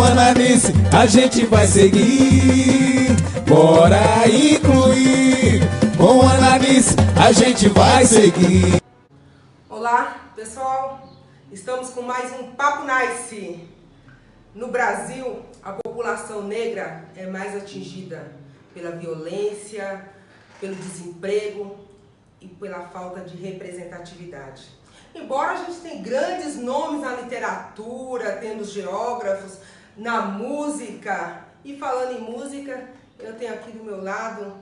Ananice, a gente vai seguir. Bora incluir. Com Ananice, a gente vai seguir. Olá, pessoal. Estamos com mais um Papo Nice. No Brasil, a população negra é mais atingida pela violência, pelo desemprego e pela falta de representatividade. Embora a gente tenha grandes nomes na literatura, tendo geógrafos, na música, e falando em música, eu tenho aqui do meu lado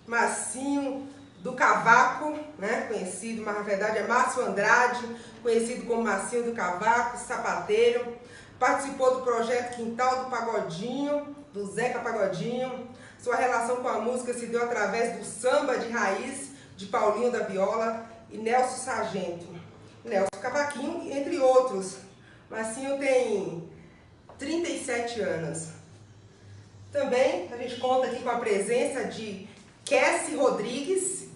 Marcinho do Cavaco, né, conhecido, mas na verdade é Márcio Andrade, conhecido como Marcinho do Cavaco, sapateiro. Participou do projeto Quintal do Pagodinho, do Zeca Pagodinho. Sua relação com a música se deu através do samba de raiz de Paulinho da Viola e Nelson Sargento, Nelson Cavaquinho, entre outros. Marcinho tem 37 anos. Também a gente conta aqui com a presença de Kessi Rodrigues,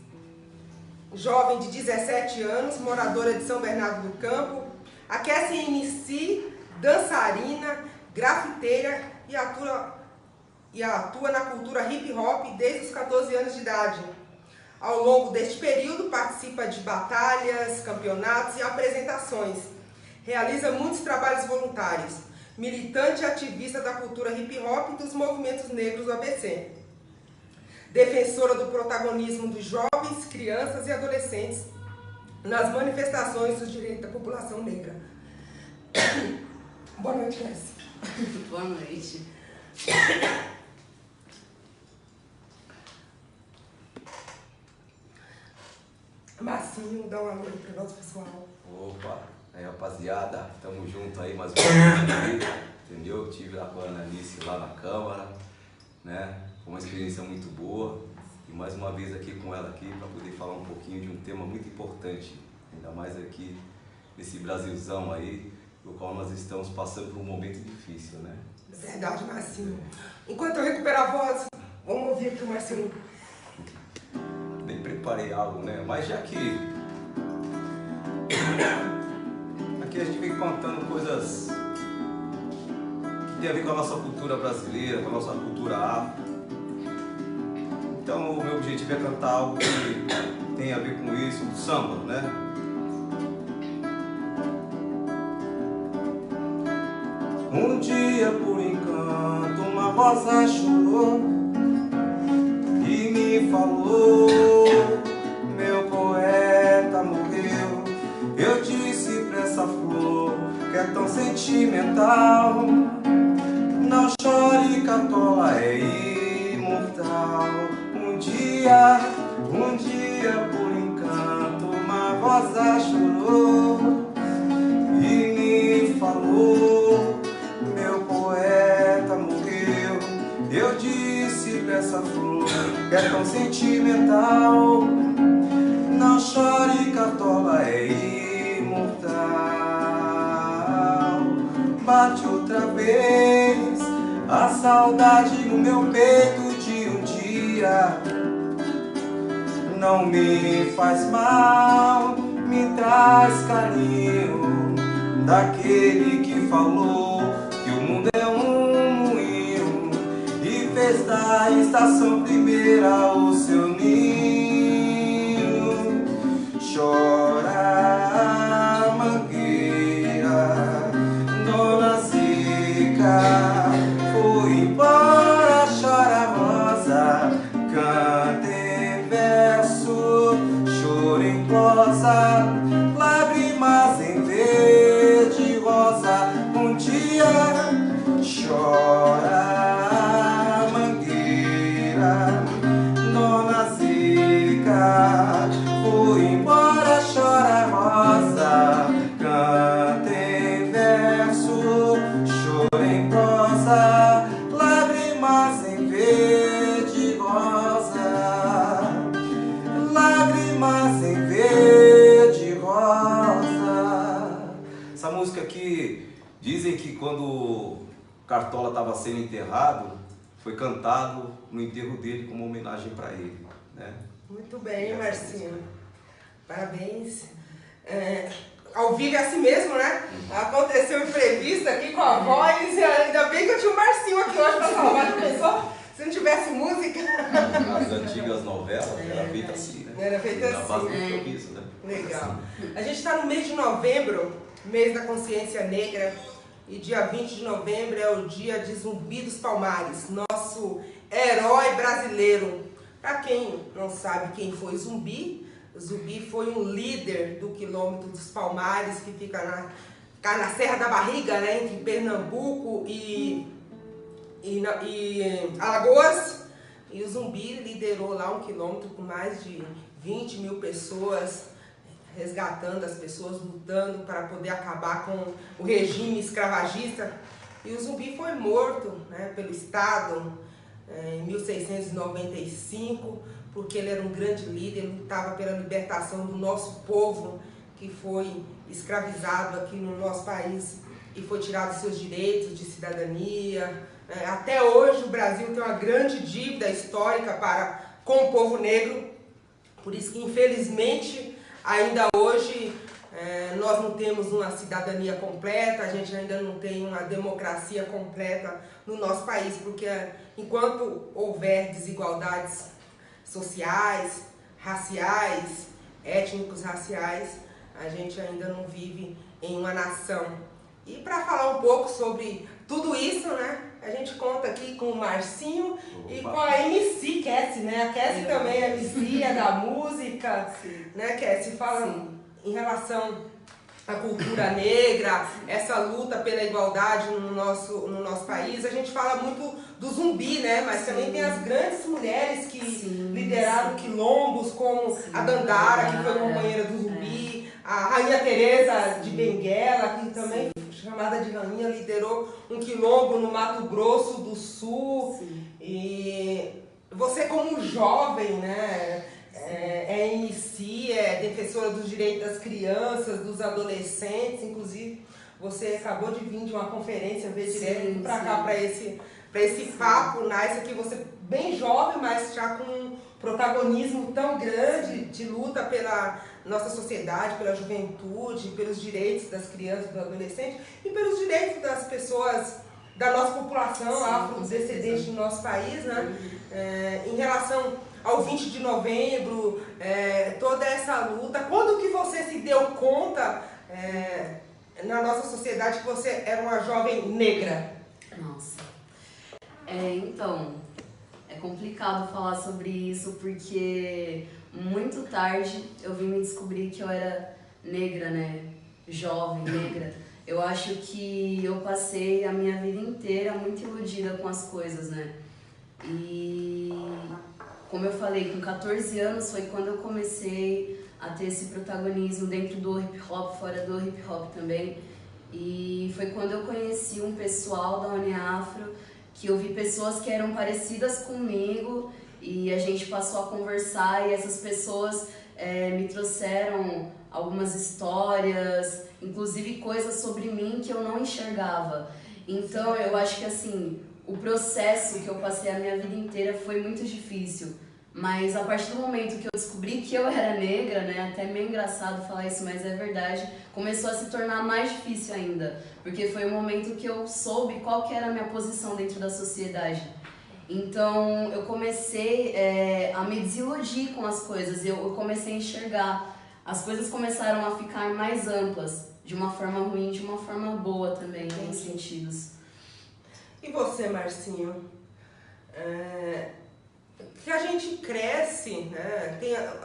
jovem de 17 anos, moradora de São Bernardo do Campo. A Kessi é MC, dançarina, grafiteira e atua na cultura hip hop desde os 14 anos de idade. Ao longo deste período, participa de batalhas, campeonatos e apresentações. Realiza muitos trabalhos voluntários. Militante e ativista da cultura hip hop e dos movimentos negros do ABC. Defensora do protagonismo dos jovens, crianças e adolescentes nas manifestações dos direitos da população negra. Boa noite, Kessi. Boa noite. Marcinho, dá uma alô para o nosso pessoal. Opa, aí rapaziada, tamo junto aí mais uma vez, entendeu? Tive lá com a Ananice lá na Câmara, né? Foi uma experiência muito boa e mais uma vez aqui com ela aqui para poder falar um pouquinho de um tema muito importante, ainda mais aqui nesse Brasilzão aí, no qual nós estamos passando por um momento difícil, né? Verdade, Marcinho. Enquanto eu recupero a voz, vamos ouvir aqui o Marcinho. Nem preparei algo, né? Mas já que aqui a gente vem contando coisas que tem a ver com a nossa cultura brasileira, com a nossa cultura afro. Então o meu objetivo é cantar algo que tem a ver com isso, o samba, né? Um dia por encanto uma rosa chorou e me falou, meu poeta morreu. Eu disse pra essa flor que é tão sentimental, não chore, Catola é imortal. Um dia por encanto uma rosa chorou e me falou, meu poeta morreu. Eu disse pra essa flor que é tão sentimental, não chore, Catola é imortal. Bate outra vez a saudade no meu peito de um dia. Não me faz mal, me traz carinho daquele que falou que o mundo é um moinho e fez da estação primeira o seu ninho. Chora, mangueira, dona Zica foi embora. Chora, rosa, canta em verso, choro em prosa, lágrimas em verde rosa. Um dia chora, mangueira, dona Zica foi embora. Chora, rosa, canta em verso, choro em prosa, lágrimas em verde rosa, lágrimas em verde rosa. Essa música aqui, dizem que quando Cartola estava sendo enterrado, foi cantado no enterro dele como homenagem para ele, né? Muito bem, Marcinho. Parabéns. ao vivo é assim mesmo, né? Aconteceu um imprevisto aqui com a voz, e ainda bem que eu tinha o Marcinho aqui hoje pra salvar. Já pensou? Se não tivesse música. As antigas novelas era feita assim, né? Era feita assim. Na base do improviso, né? Legal. A gente está no mês de novembro, mês da consciência negra, e dia 20 de novembro é o dia de Zumbi dos Palmares, nosso herói brasileiro. Para quem não sabe quem foi Zumbi, Zumbi foi um líder do quilômetro dos Palmares, que fica na Serra da Barriga, né, entre Pernambuco e Alagoas. E o Zumbi liderou lá 1 quilômetro com mais de 20 mil pessoas, resgatando as pessoas, lutando para poder acabar com o regime escravagista. E o Zumbi foi morto, né, pelo Estado em 1695, porque ele era um grande líder, lutava pela libertação do nosso povo, que foi escravizado aqui no nosso país e foi tirado seus direitos de cidadania. Até hoje o Brasil tem uma grande dívida histórica com o povo negro, por isso que infelizmente ainda hoje nós não temos uma cidadania completa, a gente ainda não tem uma democracia completa no nosso país, porque enquanto houver desigualdades sociais, raciais, étnicos, raciais, a gente ainda não vive em uma nação. E para falar um pouco sobre tudo isso, né, a gente conta aqui com o Marcinho e com a MC Cassie, né? A Cassie também é MC, é da música, né, Cassie? Fala em relação à cultura negra, essa luta pela igualdade no nosso país. A gente fala muito do Zumbi, né? Mas também tem as grandes mulheres que lideraram quilombos, como a Dandara, que foi companheira do Zumbi, a Rainha Teresa de Benguela, que também, chamada de rainha, liderou um quilombo no Mato Grosso do Sul. E você, como jovem, né, é MC, é defensora dos direitos das crianças, dos adolescentes. Inclusive, você acabou de vir de uma conferência, veio direto para cá, para esse papo nice aqui. Você bem jovem, mas já com um protagonismo tão grande de luta pela nossa sociedade, pela juventude, pelos direitos das crianças e dos adolescentes e pelos direitos das pessoas da nossa população afrodescendente do nosso país, né? Em relação ao 20 de novembro, toda essa luta, quando que você se deu conta na nossa sociedade que você era uma jovem negra? Nossa, então, é complicado falar sobre isso porque muito tarde eu vim me descobrir que eu era negra, né? Jovem, negra. Eu acho que eu passei a minha vida inteira muito iludida com as coisas, né? E como eu falei, com 14 anos foi quando eu comecei a ter esse protagonismo dentro do hip hop, fora do hip hop também. E foi quando eu conheci um pessoal da Uniafro, que eu vi pessoas que eram parecidas comigo e a gente passou a conversar e essas pessoas me trouxeram algumas histórias, inclusive coisas sobre mim que eu não enxergava. Então eu acho que assim, o processo que eu passei a minha vida inteira foi muito difícil, mas a partir do momento que eu descobri que eu era negra, né, até meio engraçado falar isso, mas é verdade, começou a se tornar mais difícil ainda, porque foi o momento que eu soube qual que era a minha posição dentro da sociedade. Então eu comecei a me desiludir com as coisas, eu comecei a enxergar, as coisas começaram a ficar mais amplas, de uma forma ruim, de uma forma boa também, em alguns sentidos. E você, Marcinho? Que a gente cresce, né?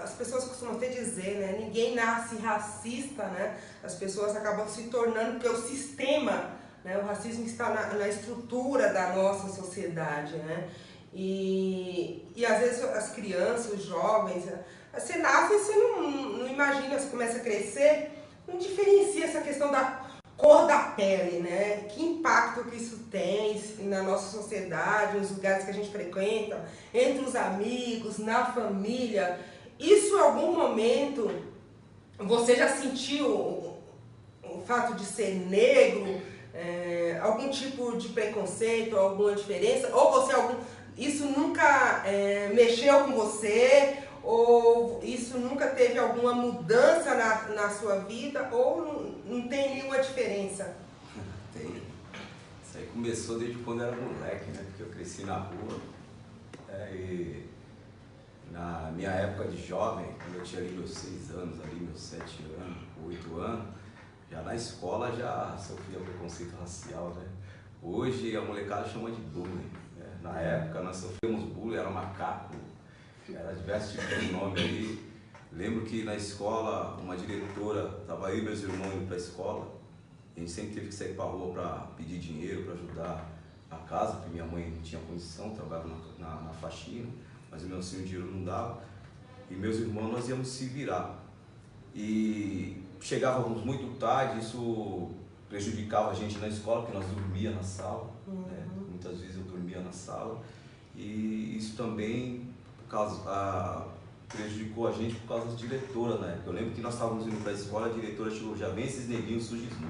As pessoas costumam até dizer, né? Ninguém nasce racista, né? As pessoas acabam se tornando, porque o sistema, né? O racismo está na estrutura da nossa sociedade, né? E às vezes as crianças, os jovens, você nasce e você não imagina, você começa a crescer, não diferencia essa questão da cor da pele, né? Que impacto que isso tem na nossa sociedade, nos lugares que a gente frequenta, entre os amigos, na família. Isso em algum momento você já sentiu o fato de ser negro, algum tipo de preconceito, alguma diferença? Ou isso nunca mexeu com você? ou isso nunca teve alguma mudança na sua vida, ou não tem nenhuma diferença? Tem. Isso aí começou desde quando eu era moleque, né? Porque eu cresci na rua. E na minha época de jovem, quando eu tinha ali meus 6 anos, ali meus 7 anos, 8 anos, já na escola já sofria preconceito racial, né? Hoje a molecada chama de bullying, né? Na época nós sofríamos bullying, era macaco, era diversos tipos de nome aí. Lembro que na escola uma diretora, estava aí meus irmãos indo para a escola, a gente sempre teve que sair para a rua para pedir dinheiro, para ajudar a casa, porque minha mãe não tinha condição, trabalhava na faxina, mas o meu senhor dinheiro não dava, e meus irmãos nós íamos se virar. E chegávamos muito tarde, isso prejudicava a gente na escola, porque nós dormíamos na sala, né? Muitas vezes eu dormia na sala, e isso também prejudicou a gente por causa das diretoras, né? Eu lembro que nós estávamos indo para a escola, a diretora chegou, já vem esses neguinhos sujos nu.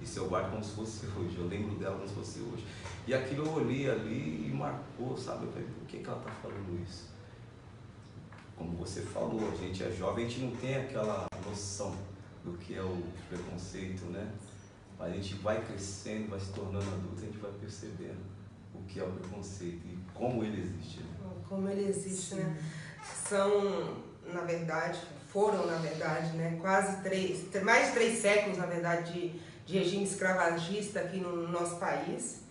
Isso eu guardo como se fosse hoje, eu lembro dela como se fosse hoje. E aquilo eu olhei ali e marcou, sabe? Eu falei, por que ela está falando isso? Como você falou, a gente é jovem, a gente não tem aquela noção do que é o preconceito, né? Mas a gente vai crescendo, vai se tornando adulto, a gente vai percebendo o que é o preconceito e como ele existe, né? Como ele existe, né? Foram, na verdade, né? Mais de 3 séculos, na verdade, de regime escravagista aqui no nosso país.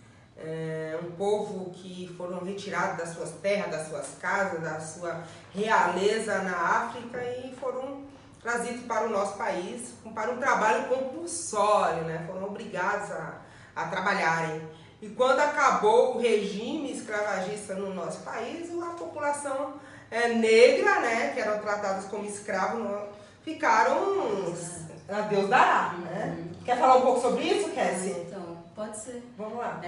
Um povo que foram retirados das suas terras, das suas casas, da sua realeza na África e foram trazidos para o nosso país para um trabalho compulsório, né? Foram obrigados a trabalharem. E quando acabou o regime escravagista no nosso país, a população negra, né, que eram tratados como escravos, ficaram a Deus dará, né? Quer falar um pouco sobre isso, Cassie? Então, pode ser. Vamos lá.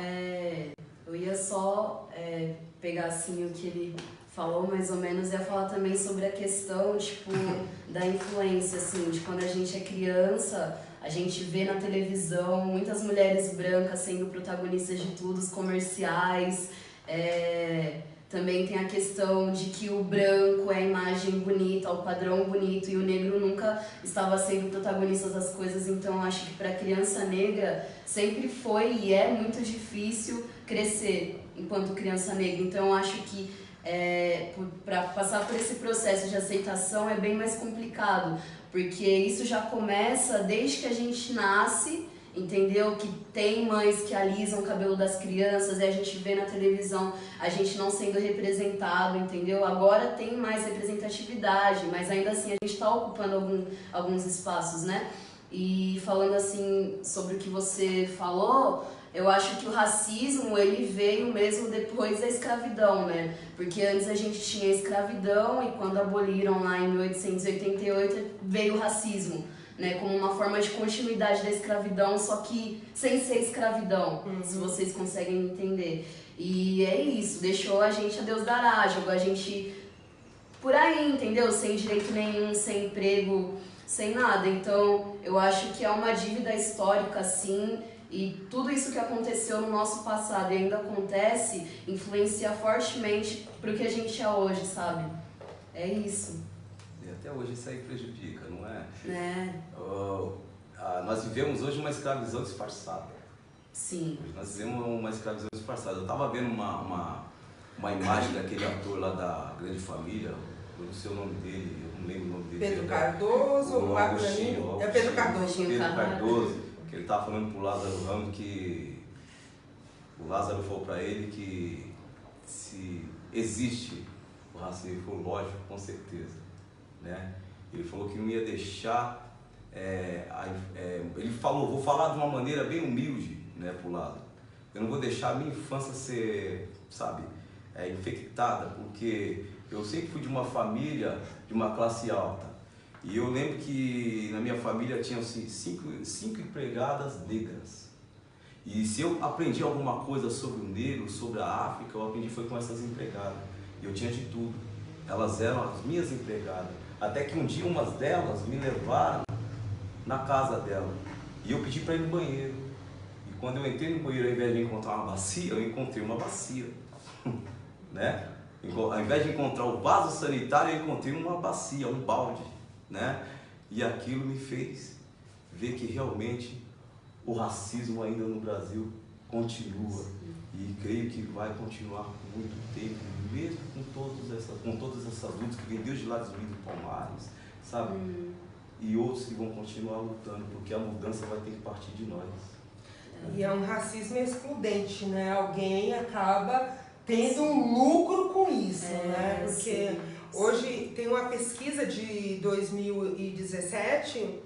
Eu ia só pegar assim o que ele falou mais ou menos, ia falar também sobre a questão, tipo, da influência, assim, de quando a gente é criança, a gente vê na televisão muitas mulheres brancas sendo protagonistas de tudo, os comerciais, também tem a questão de que o branco é a imagem bonita, o padrão bonito, e o negro nunca estava sendo protagonista das coisas. Então eu acho que para a criança negra sempre foi e é muito difícil crescer enquanto criança negra. Então eu acho que para passar por esse processo de aceitação é bem mais complicado, porque isso já começa desde que a gente nasce, entendeu? Que tem mães que alisam o cabelo das crianças e a gente vê na televisão a gente não sendo representado, entendeu? Agora tem mais representatividade, mas ainda assim a gente está ocupando alguns espaços, né? E falando assim sobre o que você falou, eu acho que o racismo ele veio mesmo depois da escravidão, né? Porque antes a gente tinha escravidão e quando aboliram lá em 1888 veio o racismo, né, como uma forma de continuidade da escravidão, só que sem ser escravidão, se vocês conseguem entender. E é isso, deixou a gente a Deus dará, jogou a gente por aí, entendeu? Sem direito nenhum, sem emprego, sem nada. Então, eu acho que é uma dívida histórica, sim, e tudo isso que aconteceu no nosso passado e ainda acontece, influencia fortemente pro que a gente é hoje, sabe? É isso. E até hoje isso aí prejudica, não é? É. Nós vivemos hoje uma escravidão disfarçada. Sim. Hoje nós vivemos uma escravidão disfarçada. Eu estava vendo uma imagem daquele ator lá da Grande Família, eu não sei o nome dele, eu não lembro o nome dele. Pedro Cardoso ou Marco Danilo? É Pedro Cardoso. Pedro Cardoso, que ele estava falando pro Lázaro Ramos que o Lázaro falou para ele que se existe o racismo, ele falou, lógico, com certeza, né? Ele falou que não ia deixar, ele falou, vou falar de uma maneira bem humilde, né, pro Lázaro. Eu não vou deixar a minha infância ser, sabe, infectada, porque eu sempre fui de uma família, de uma classe alta. E eu lembro que na minha família tinham assim, cinco empregadas negras. E se eu aprendi alguma coisa sobre o negro, sobre a África, eu aprendi foi com essas empregadas. E eu tinha de tudo. Elas eram as minhas empregadas. Até que um dia umas delas me levaram na casa dela. E eu pedi para ir no banheiro. E quando eu entrei no banheiro, ao invés de encontrar uma bacia, eu encontrei uma bacia. Né? Ao invés de encontrar o vaso sanitário, eu encontrei uma bacia, um balde, né? E aquilo me fez ver que realmente o racismo ainda no Brasil continua. E creio que vai continuar por muito tempo, mesmo com todas essas lutas que vem desde lá de Zumbi do Palmares, sabe? E outros que vão continuar lutando, porque a mudança vai ter que partir de nós. E é um racismo excludente, né? Alguém acaba tendo um lucro com isso, né? Porque hoje tem uma pesquisa de 2017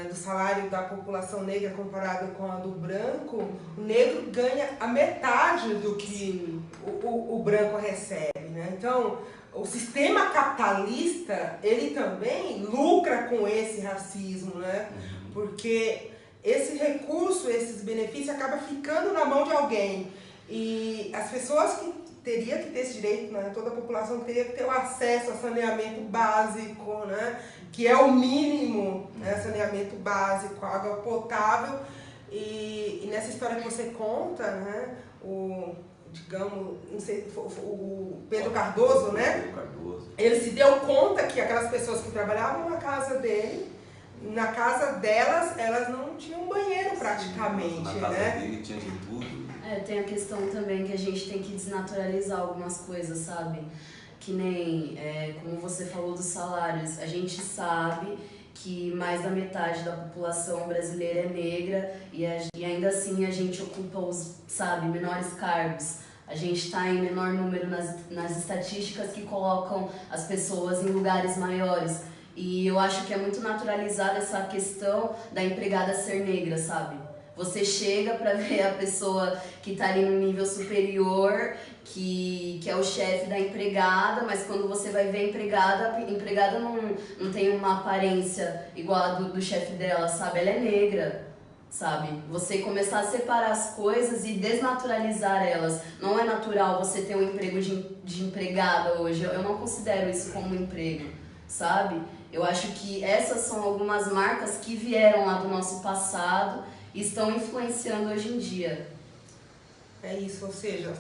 do salário da população negra comparado com a do branco. O negro ganha a metade do que o branco recebe, né? Então, o sistema capitalista, ele também lucra com esse racismo, né? Porque esse recurso, esses benefícios acaba ficando na mão de alguém. E as pessoas que teriam que ter esse direito, né? Toda a população teria que ter o acesso a saneamento básico, né? Que é o mínimo, né? Saneamento básico, água potável. E nessa história que você conta, né? Digamos, não sei, o Pedro Cardoso, né? Pedro Cardoso. Ele se deu conta que aquelas pessoas que trabalhavam na casa dele, na casa delas, elas não tinham banheiro praticamente, na casa né? dele tinha de tudo. Tem a questão também que a gente tem que desnaturalizar algumas coisas, sabe? Que nem, como você falou dos salários, a gente sabe que mais da metade da população brasileira é negra e ainda assim a gente ocupa os, sabe, menores cargos. A gente está em menor número nas estatísticas que colocam as pessoas em lugares maiores. E eu acho que é muito naturalizada essa questão da empregada ser negra, sabe? Você chega para ver a pessoa que está ali no nível superior, que é o chefe da empregada, mas quando você vai ver a empregada não tem uma aparência igual a do chefe dela, sabe? Ela é negra, sabe? Você começar a separar as coisas e desnaturalizar elas. Não é natural você ter um emprego de empregada hoje. Eu não considero isso como um emprego, sabe? Eu acho que essas são algumas marcas que vieram lá do nosso passado e estão influenciando hoje em dia. É isso, ou seja,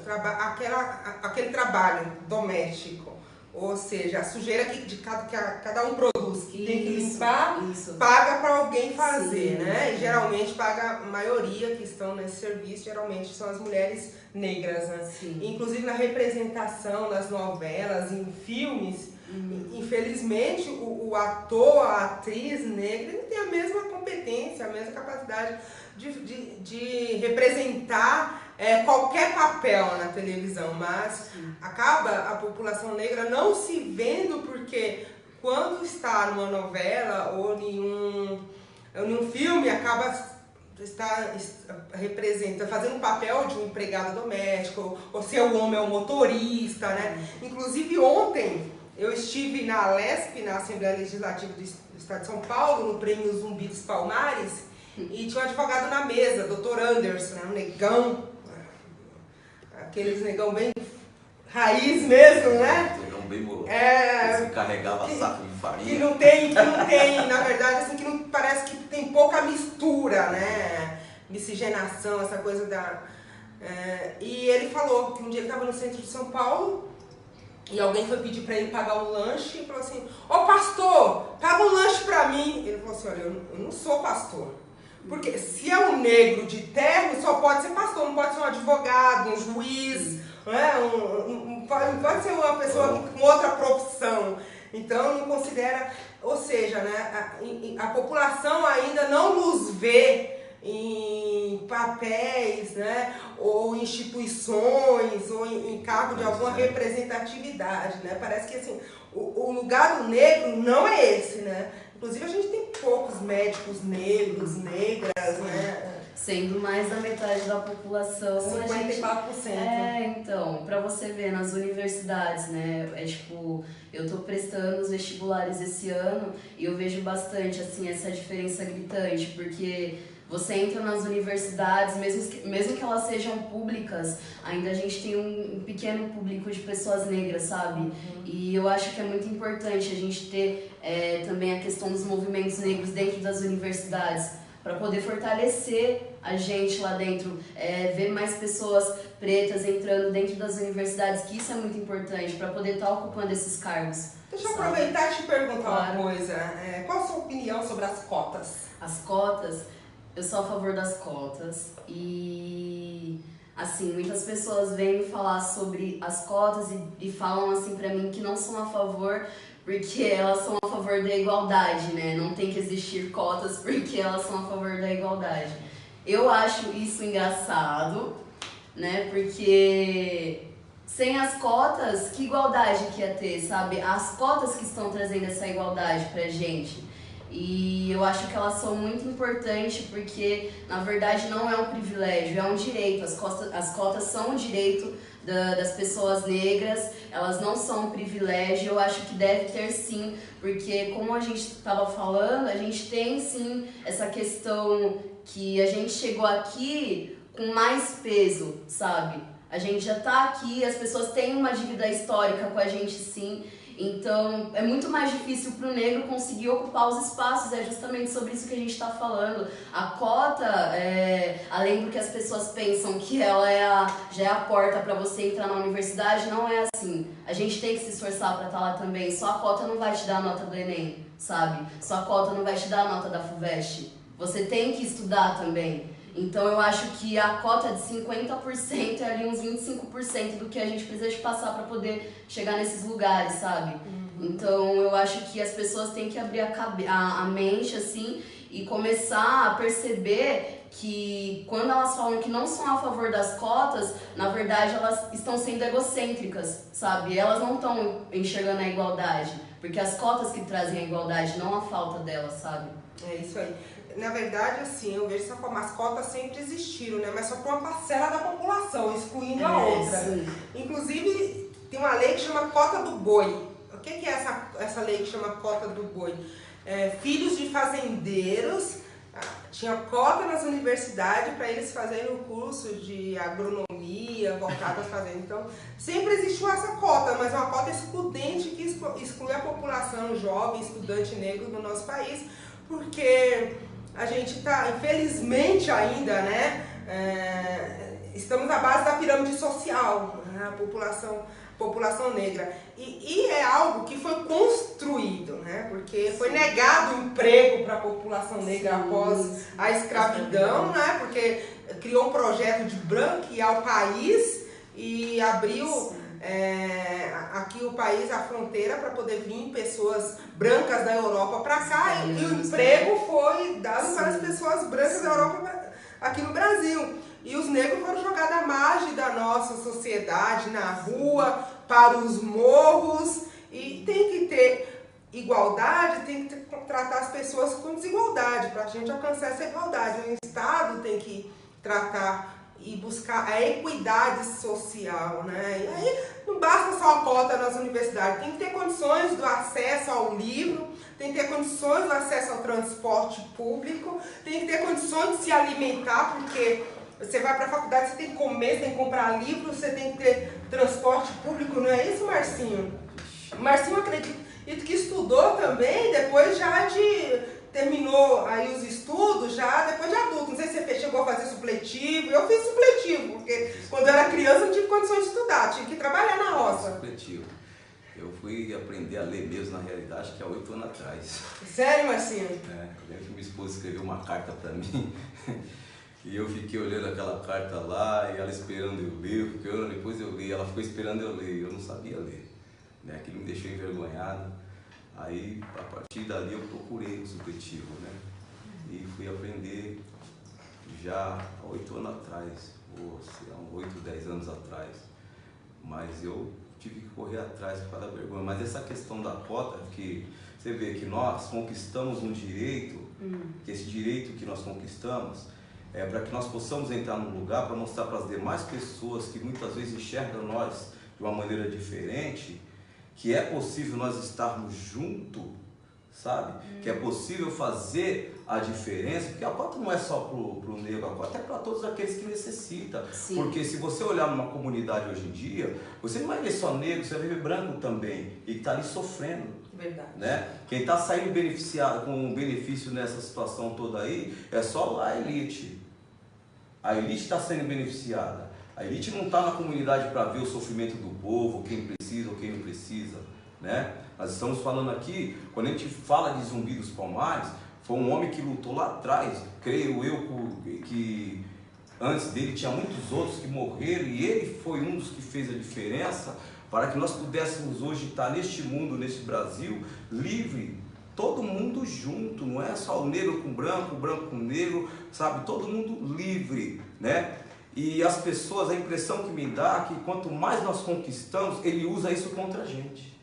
aquele trabalho doméstico, ou seja, a sujeira que cada um produz, que tem que limpar, paga para alguém fazer, né? E geralmente paga a maioria que estão nesse serviço, geralmente são as mulheres negras, né? Inclusive na representação, nas novelas, em filmes, infelizmente o ator, a atriz negra não tem a mesma competência, a mesma capacidade de representar qualquer papel na televisão, mas acaba a população negra não se vendo, porque quando está numa novela ou em um filme acaba fazendo o papel de um empregado doméstico, ou se o homem é um motorista, né? Inclusive ontem eu estive na Alesp, na Assembleia Legislativa do Estado de São Paulo, no Prêmio Zumbi dos Palmares, e tinha um advogado na mesa, Dr. Anderson, né? Um negão, aqueles negão bem raiz mesmo, né? Negão bem moloco, que carregava saco de farinha. Que não tem, na verdade, assim, que não, parece que tem pouca mistura, né? Miscigenação, essa coisa da... e ele falou que um dia ele estava no centro de São Paulo, e alguém foi pedir para ele pagar um lanche e falou assim: ô pastor, paga um lanche para mim. Ele falou assim: olha, eu não sou pastor. Porque se é um negro de terno, só pode ser pastor, não pode ser um advogado, um juiz, né? Não pode ser uma pessoa com outra profissão. Então não considera, ou seja, né, a população ainda não nos vê em papéis, né, ou instituições, ou em cargo de alguma representatividade, né? Parece que assim, o lugar do negro não é esse, né? Inclusive a gente tem poucos médicos negros, negras, né? Sendo mais da metade da população. 54%. Então, pra você ver nas universidades, né? Eu tô prestando os vestibulares esse ano e eu vejo bastante, assim, essa diferença gritante, porque você entra nas universidades, mesmo que elas sejam públicas, ainda a gente tem um pequeno público de pessoas negras, sabe? E eu acho que é muito importante a gente ter também a questão dos movimentos negros dentro das universidades, para poder fortalecer a gente lá dentro, ver mais pessoas pretas entrando dentro das universidades, que isso é muito importante, para poder estar ocupando esses cargos. Deixa eu aproveitar e te perguntar Claro. uma coisa. Qual a sua opinião sobre as cotas? As cotas, eu sou a favor das cotas e, assim, muitas pessoas vêm falar sobre as cotas e falam assim pra mim que não são a favor porque elas são a favor da igualdade, né? Não tem que existir cotas porque elas são a favor da igualdade. Eu acho isso engraçado, né? Porque sem as cotas, que igualdade que ia ter, sabe? As cotas que estão trazendo essa igualdade pra gente. E eu acho que elas são muito importantes porque, na verdade, não é um privilégio, é um direito. As cotas são um direito das pessoas negras, elas não são um privilégio. Eu acho que deve ter sim, porque como a gente estava falando, a gente tem sim essa questão que a gente chegou aqui com mais peso, sabe? A gente já tá aqui, as pessoas têm uma dívida histórica com a gente sim. Então, é muito mais difícil para o negro conseguir ocupar os espaços, é justamente sobre isso que a gente está falando. A cota, além do que as pessoas pensam que ela já é a porta para você entrar na universidade, não é assim. A gente tem que se esforçar para estar lá também. Só a cota não vai te dar a nota do Enem, sabe? Só a cota não vai te dar a nota da FUVEST. Você tem que estudar também. Então eu acho que a cota de 50% é ali uns 25% do que a gente precisa de passar para poder chegar nesses lugares, sabe? Então eu acho que as pessoas têm que abrir a mente assim e começar a perceber que quando elas falam que não são a favor das cotas, na verdade elas estão sendo egocêntricas, sabe? Elas não estão enxergando a igualdade, porque as cotas que trazem a igualdade, não a falta delas, sabe? É isso aí. Na verdade, assim, eu vejo que as cotas sempre existiram, né? Mas só para uma parcela da população, excluindo a outra. Sim. Inclusive, tem uma lei que chama cota do boi. O que é essa lei que chama cota do boi? Filhos de fazendeiros, tinha cota nas universidades para eles fazerem o curso de agronomia voltado às fazendas. Então, sempre existiu essa cota, mas é uma cota excludente que exclui a população jovem, estudante negro do nosso país, porque a gente está, infelizmente ainda, né, estamos na base da pirâmide social, né, a população negra. E é algo que foi construído, né, porque foi negado o emprego para a população negra após a escravidão, né, porque criou um projeto de branquear o país e abriu aqui o país, a fronteira, para poder vir pessoas brancas da Europa para cá, e o emprego foi dado para as pessoas brancas da Europa aqui no Brasil. E os negros foram jogados à margem da nossa sociedade, na rua, para os morros, e tem que ter igualdade, tem que tratar as pessoas com desigualdade, para a gente alcançar essa igualdade. O Estado tem que tratar e buscar a equidade social, né? E aí não basta só a cota nas universidades, tem que ter condições do acesso ao livro, tem que ter condições do acesso ao transporte público, tem que ter condições de se alimentar, porque você vai para a faculdade, você tem que comer, você tem que comprar livro, você tem que ter transporte público, não é isso, Marcinho? Marcinho, acredito que estudou também, depois já terminou aí os estudos, já depois de adulto. Não sei se você chegou a fazer supletivo. Eu fiz supletivo, porque quando eu era criança eu não tive condições de estudar, tive que trabalhar na roça. Supletivo. Eu fui aprender a ler mesmo, na realidade, que há 8 anos atrás. Sério, Marcinho? Eu lembro que minha esposa escreveu uma carta para mim e eu fiquei olhando aquela carta lá e ela esperando eu ler, porque depois eu li, ela ficou esperando eu ler, eu não sabia ler. Aquilo me deixou envergonhado. Aí, a partir dali, eu procurei o supletivo, né? E fui aprender já há 8 anos atrás, ou sei lá, 8, 10 anos atrás. Mas eu tive que correr atrás por causa da vergonha. Mas essa questão da cota, que você vê que nós conquistamos um direito, que esse direito que nós conquistamos é para que nós possamos entrar num lugar para mostrar para as demais pessoas que muitas vezes enxergam nós de uma maneira diferente, que é possível nós estarmos juntos, sabe? Que é possível fazer a diferença, porque a cota não é só pro negro, a cota é para todos aqueles que necessitam. Sim. Porque se você olhar numa comunidade hoje em dia, você não vai ver só negro, você vai ver branco também, e que está ali sofrendo. Verdade. Né? Quem está saindo beneficiado com benefício nessa situação toda aí é só a elite. A elite está sendo beneficiada. A elite não está na comunidade para ver o sofrimento do povo, quem precisa ou quem não precisa. Né? Nós estamos falando aqui, quando a gente fala de Zumbi dos Palmares, foi um homem que lutou lá atrás. Creio eu que antes dele tinha muitos outros que morreram e ele foi um dos que fez a diferença para que nós pudéssemos hoje estar neste mundo, neste Brasil, livre, todo mundo junto, não é só o negro com o branco com o negro, sabe? Todo mundo livre, né? E as pessoas, a impressão que me dá é que quanto mais nós conquistamos, ele usa isso contra a gente.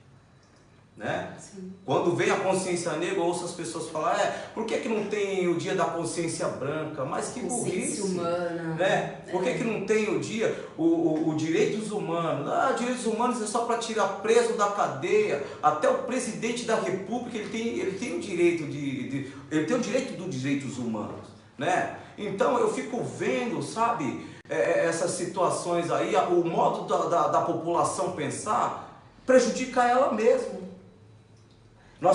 Né? Quando vem a consciência negra, eu ouço as pessoas falar, por que não tem o dia da consciência branca? Mas que burrice, humana, né? Por que não tem o dia, o direitos humanos? Direitos humanos é só para tirar preso da cadeia. Até o presidente da república, ele tem o direito ele tem o direito dos direitos humanos, né? Então eu fico vendo, sabe, essas situações aí, o modo da população pensar prejudica ela mesma.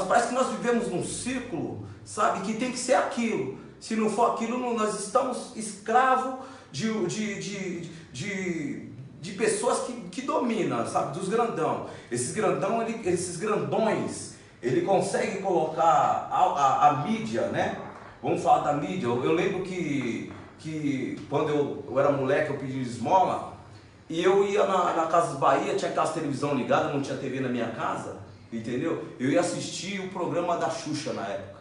Parece que nós vivemos num círculo, sabe, que tem que ser aquilo. Se não for aquilo, nós estamos escravos de pessoas que dominam, sabe, dos grandão. Esses grandões, ele consegue colocar a mídia, né? Vamos falar da mídia. Eu lembro que quando eu era moleque, eu pedi esmola, e eu ia na Casas Bahia, tinha aquela televisão ligada, não tinha TV na minha casa. Entendeu? Eu ia assistir o programa da Xuxa na época.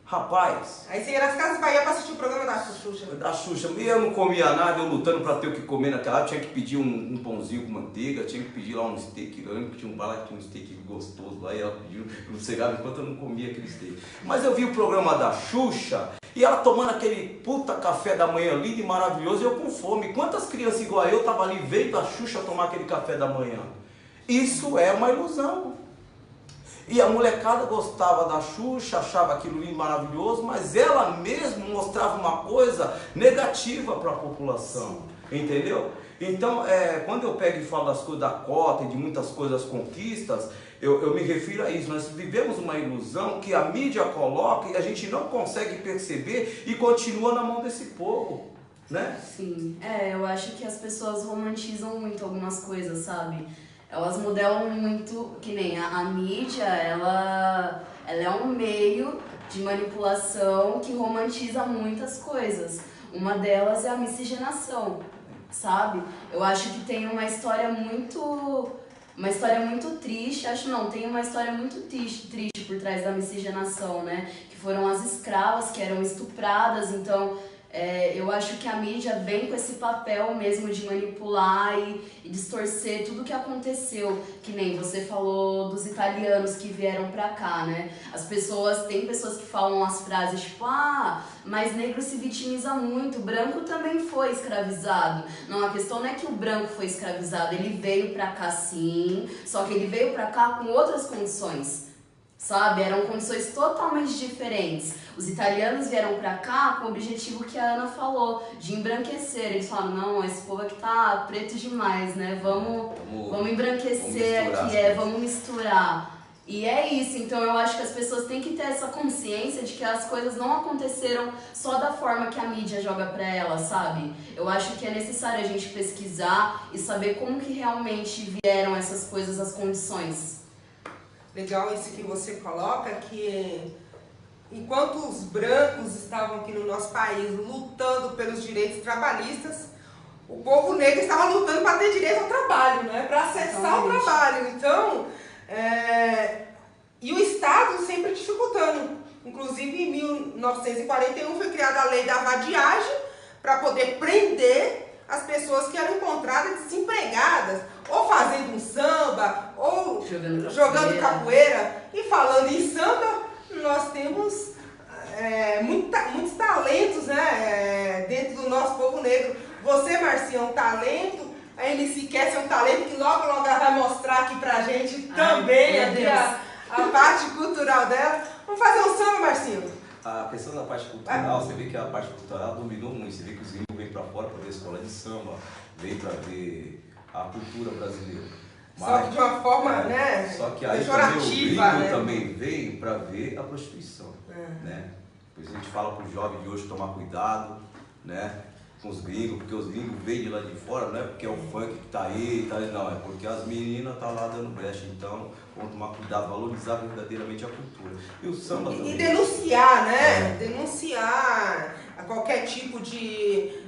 Rapaz... Aí você ia nas Casas Bahia para assistir o programa da Xuxa. Da Xuxa. E eu não comia nada, eu lutando para ter o que comer naquela época. Tinha que pedir um pãozinho com manteiga, tinha que pedir lá um steak. Eu lembro que tinha um bar lá que tinha um steak gostoso lá, e ela pediu, eu cegava enquanto eu não comia aquele steak. Mas eu vi o programa da Xuxa, e ela tomando aquele puta café da manhã lindo e maravilhoso, e eu com fome. Quantas crianças igual eu estavam ali vendo a Xuxa tomar aquele café da manhã? Isso é uma ilusão. E a molecada gostava da Xuxa, achava aquilo lindo, maravilhoso, mas ela mesma mostrava uma coisa negativa para a população, entendeu? Então, quando eu pego e falo das coisas da cota e de muitas coisas conquistas, eu me refiro a isso. Nós vivemos uma ilusão que a mídia coloca e a gente não consegue perceber e continua na mão desse povo, né? Sim, eu acho que as pessoas romantizam muito algumas coisas, sabe? Elas modelam muito, que nem a mídia, ela é um meio de manipulação que romantiza muitas coisas. Uma delas é a miscigenação, sabe? Eu acho que tem uma história muito triste, tem uma história muito triste por trás da miscigenação, né? Que foram as escravas que eram estupradas, então... eu acho que a mídia vem com esse papel mesmo de manipular e distorcer tudo o que aconteceu, que nem você falou dos italianos que vieram pra cá, né? Tem pessoas que falam as frases tipo, mas negro se vitimiza muito, branco também foi escravizado. Não, a questão não é que o branco foi escravizado, ele veio pra cá sim, só que ele veio pra cá com outras condições. Sabe, eram condições totalmente diferentes. Os italianos vieram pra cá com o objetivo que a Ana falou, de embranquecer. Eles falaram, não, esse povo aqui tá preto demais, né? Vamos embranquecer vamos misturar. E é isso, então eu acho que as pessoas têm que ter essa consciência de que as coisas não aconteceram só da forma que a mídia joga pra elas, sabe? Eu acho que é necessário a gente pesquisar e saber como que realmente vieram essas coisas, as condições. Legal isso que você coloca, que enquanto os brancos estavam aqui no nosso país lutando pelos direitos trabalhistas, o povo negro estava lutando para ter direito ao trabalho, né? Para acessar o trabalho. Então, e o Estado sempre dificultando. Inclusive, em 1941 foi criada a lei da vadiagem para poder prender as pessoas que eram encontradas desempregadas, ou fazendo um samba, ou jogando capoeira. E falando em samba, nós temos muitos talentos, né, dentro do nosso povo negro. Você, Marcinha, é um talento, a MC Cassie é um talento que logo ela vai mostrar aqui pra gente também, aqui a parte cultural dela. Vamos fazer um samba, Marcinho? a questão da parte cultural, você vê que a parte cultural dominou muito. Você vê que os gringos vêm pra fora para ver escola de samba, vêm pra ver a cultura brasileira. Só que de uma forma, né? Só que aí pejorativa, também o gringo né? também veio para ver a prostituição, né? Por isso a gente fala pro jovem de hoje tomar cuidado, né? Com os gringos, porque os gringos vêm de lá de fora, não é porque é o funk que tá aí, tá, não, é porque as meninas tá lá dando brecha, então vamos tomar cuidado, valorizar verdadeiramente a cultura. E o samba também. E denunciar, né? Denunciar a qualquer tipo de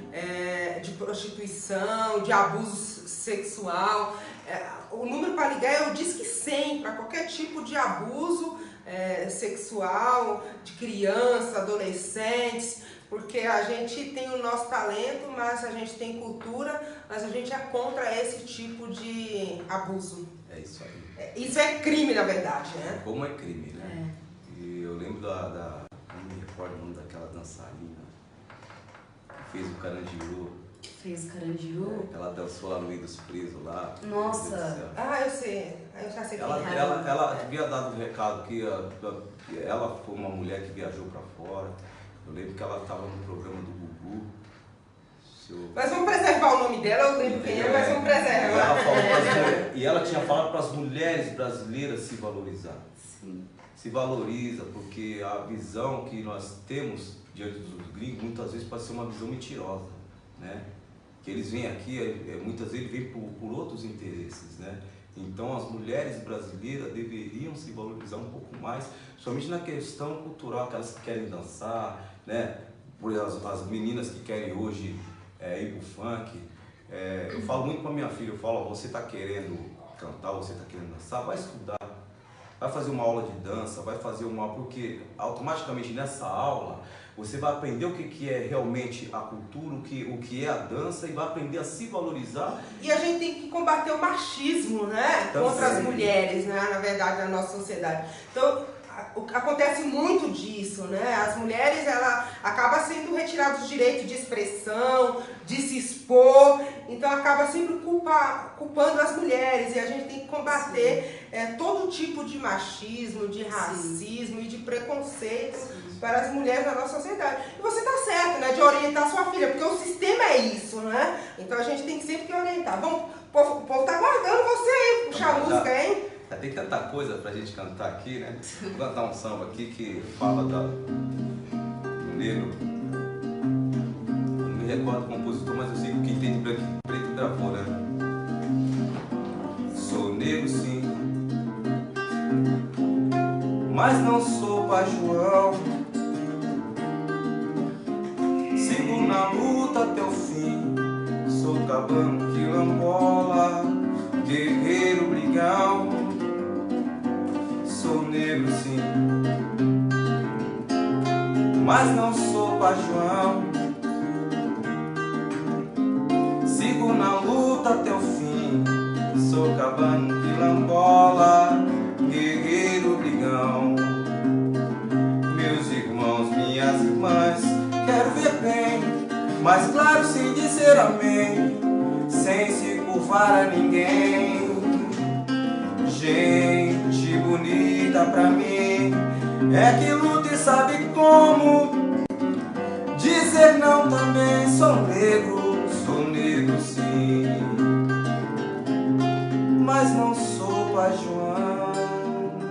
prostituição, de abuso sexual. O número para ligar é o Disque 100, para qualquer tipo de abuso sexual, de criança, adolescentes, porque a gente tem o nosso talento, mas a gente tem cultura, mas a gente é contra esse tipo de abuso. É isso aí. Isso é crime, na verdade, né? Como é crime, né? E eu lembro não me recordo o nome daquela dançarina que fez o Carandiru. Fez Carandiru? Ela dançou lá no meio dos presos lá. Nossa! Eu sei. Eu já sei quem é. Ela devia dar um recado que ela foi uma mulher que viajou pra fora. Eu lembro que ela estava no programa do Gugu. Mas vamos preservar o nome dela, eu lembro quem é, mas vamos preservar. E ela tinha falado para as mulheres brasileiras se valorizar. Sim. Se valoriza, porque a visão que nós temos diante dos gringos muitas vezes pode ser uma visão mentirosa, né? Que eles vêm aqui, muitas vezes vêm por outros interesses, né? Então as mulheres brasileiras deveriam se valorizar um pouco mais, somente na questão cultural, aquelas que querem dançar, né? Por as meninas que querem hoje ir pro funk. Eu falo muito com a minha filha, eu falo, você está querendo cantar, você está querendo dançar, vai estudar, vai fazer uma aula de dança, vai fazer porque automaticamente nessa aula você vai aprender o que é realmente a cultura, o que é a dança, e vai aprender a se valorizar. E a gente tem que combater o machismo, né? Contra as mulheres, né? Na verdade, na nossa sociedade. Então, acontece muito disso, né? As mulheres, ela acaba sendo retiradas os direitos de expressão, de se expor, então acaba sempre culpando as mulheres, e a gente tem que combater todo tipo de machismo, de racismo e de preconceito para as mulheres na nossa sociedade. E você está certo, né? De orientar sua filha, porque o sistema é isso, né? Então a gente tem que sempre orientar. Vamos, o povo está aguardando você aí, puxar a música, hein? Tem tanta coisa pra gente cantar aqui, né? Vou cantar um samba aqui que fala do negro. Não me recordo do compositor, mas eu sei que quem tem de preto gravou, né? Sou negro sim, mas não sou Pai João. Sigo na luta até o fim, sou cabano quilombola, guerreiro brigão. Sou negro sim, mas não sou Pai João. Sigo na luta até o fim, sou cabano quilombola, guerreiro brigão. Meus irmãos, minhas irmãs, quero ver bem, mas claro sem dizer amém, sem se curvar a ninguém. Gente bonita pra mim é que luta e sabe como dizer não também. Sou negro sim, mas não sou Pai João.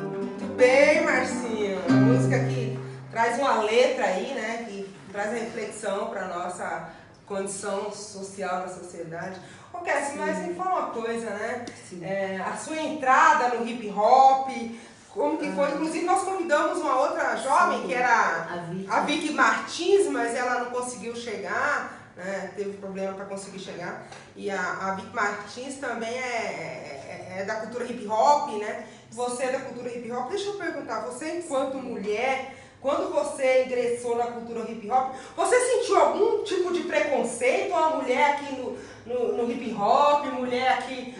Muito bem, Marcinho. A música que traz uma letra aí, né? Que traz a reflexão para nossa condição social na sociedade. Ô, Cassie, mas me fala uma coisa, né? A sua entrada no hip hop, como que foi? Inclusive nós convidamos uma outra jovem, que era a Vicky Martins, mas ela não conseguiu chegar, né? Teve problema para conseguir chegar. E a Vicky Martins também é da cultura hip hop, né? Você é da cultura hip hop. Deixa eu perguntar, você enquanto mulher, quando você ingressou na cultura hip hop, você sentiu algum tipo de preconceito? Uma mulher aqui no hip hop, mulher aqui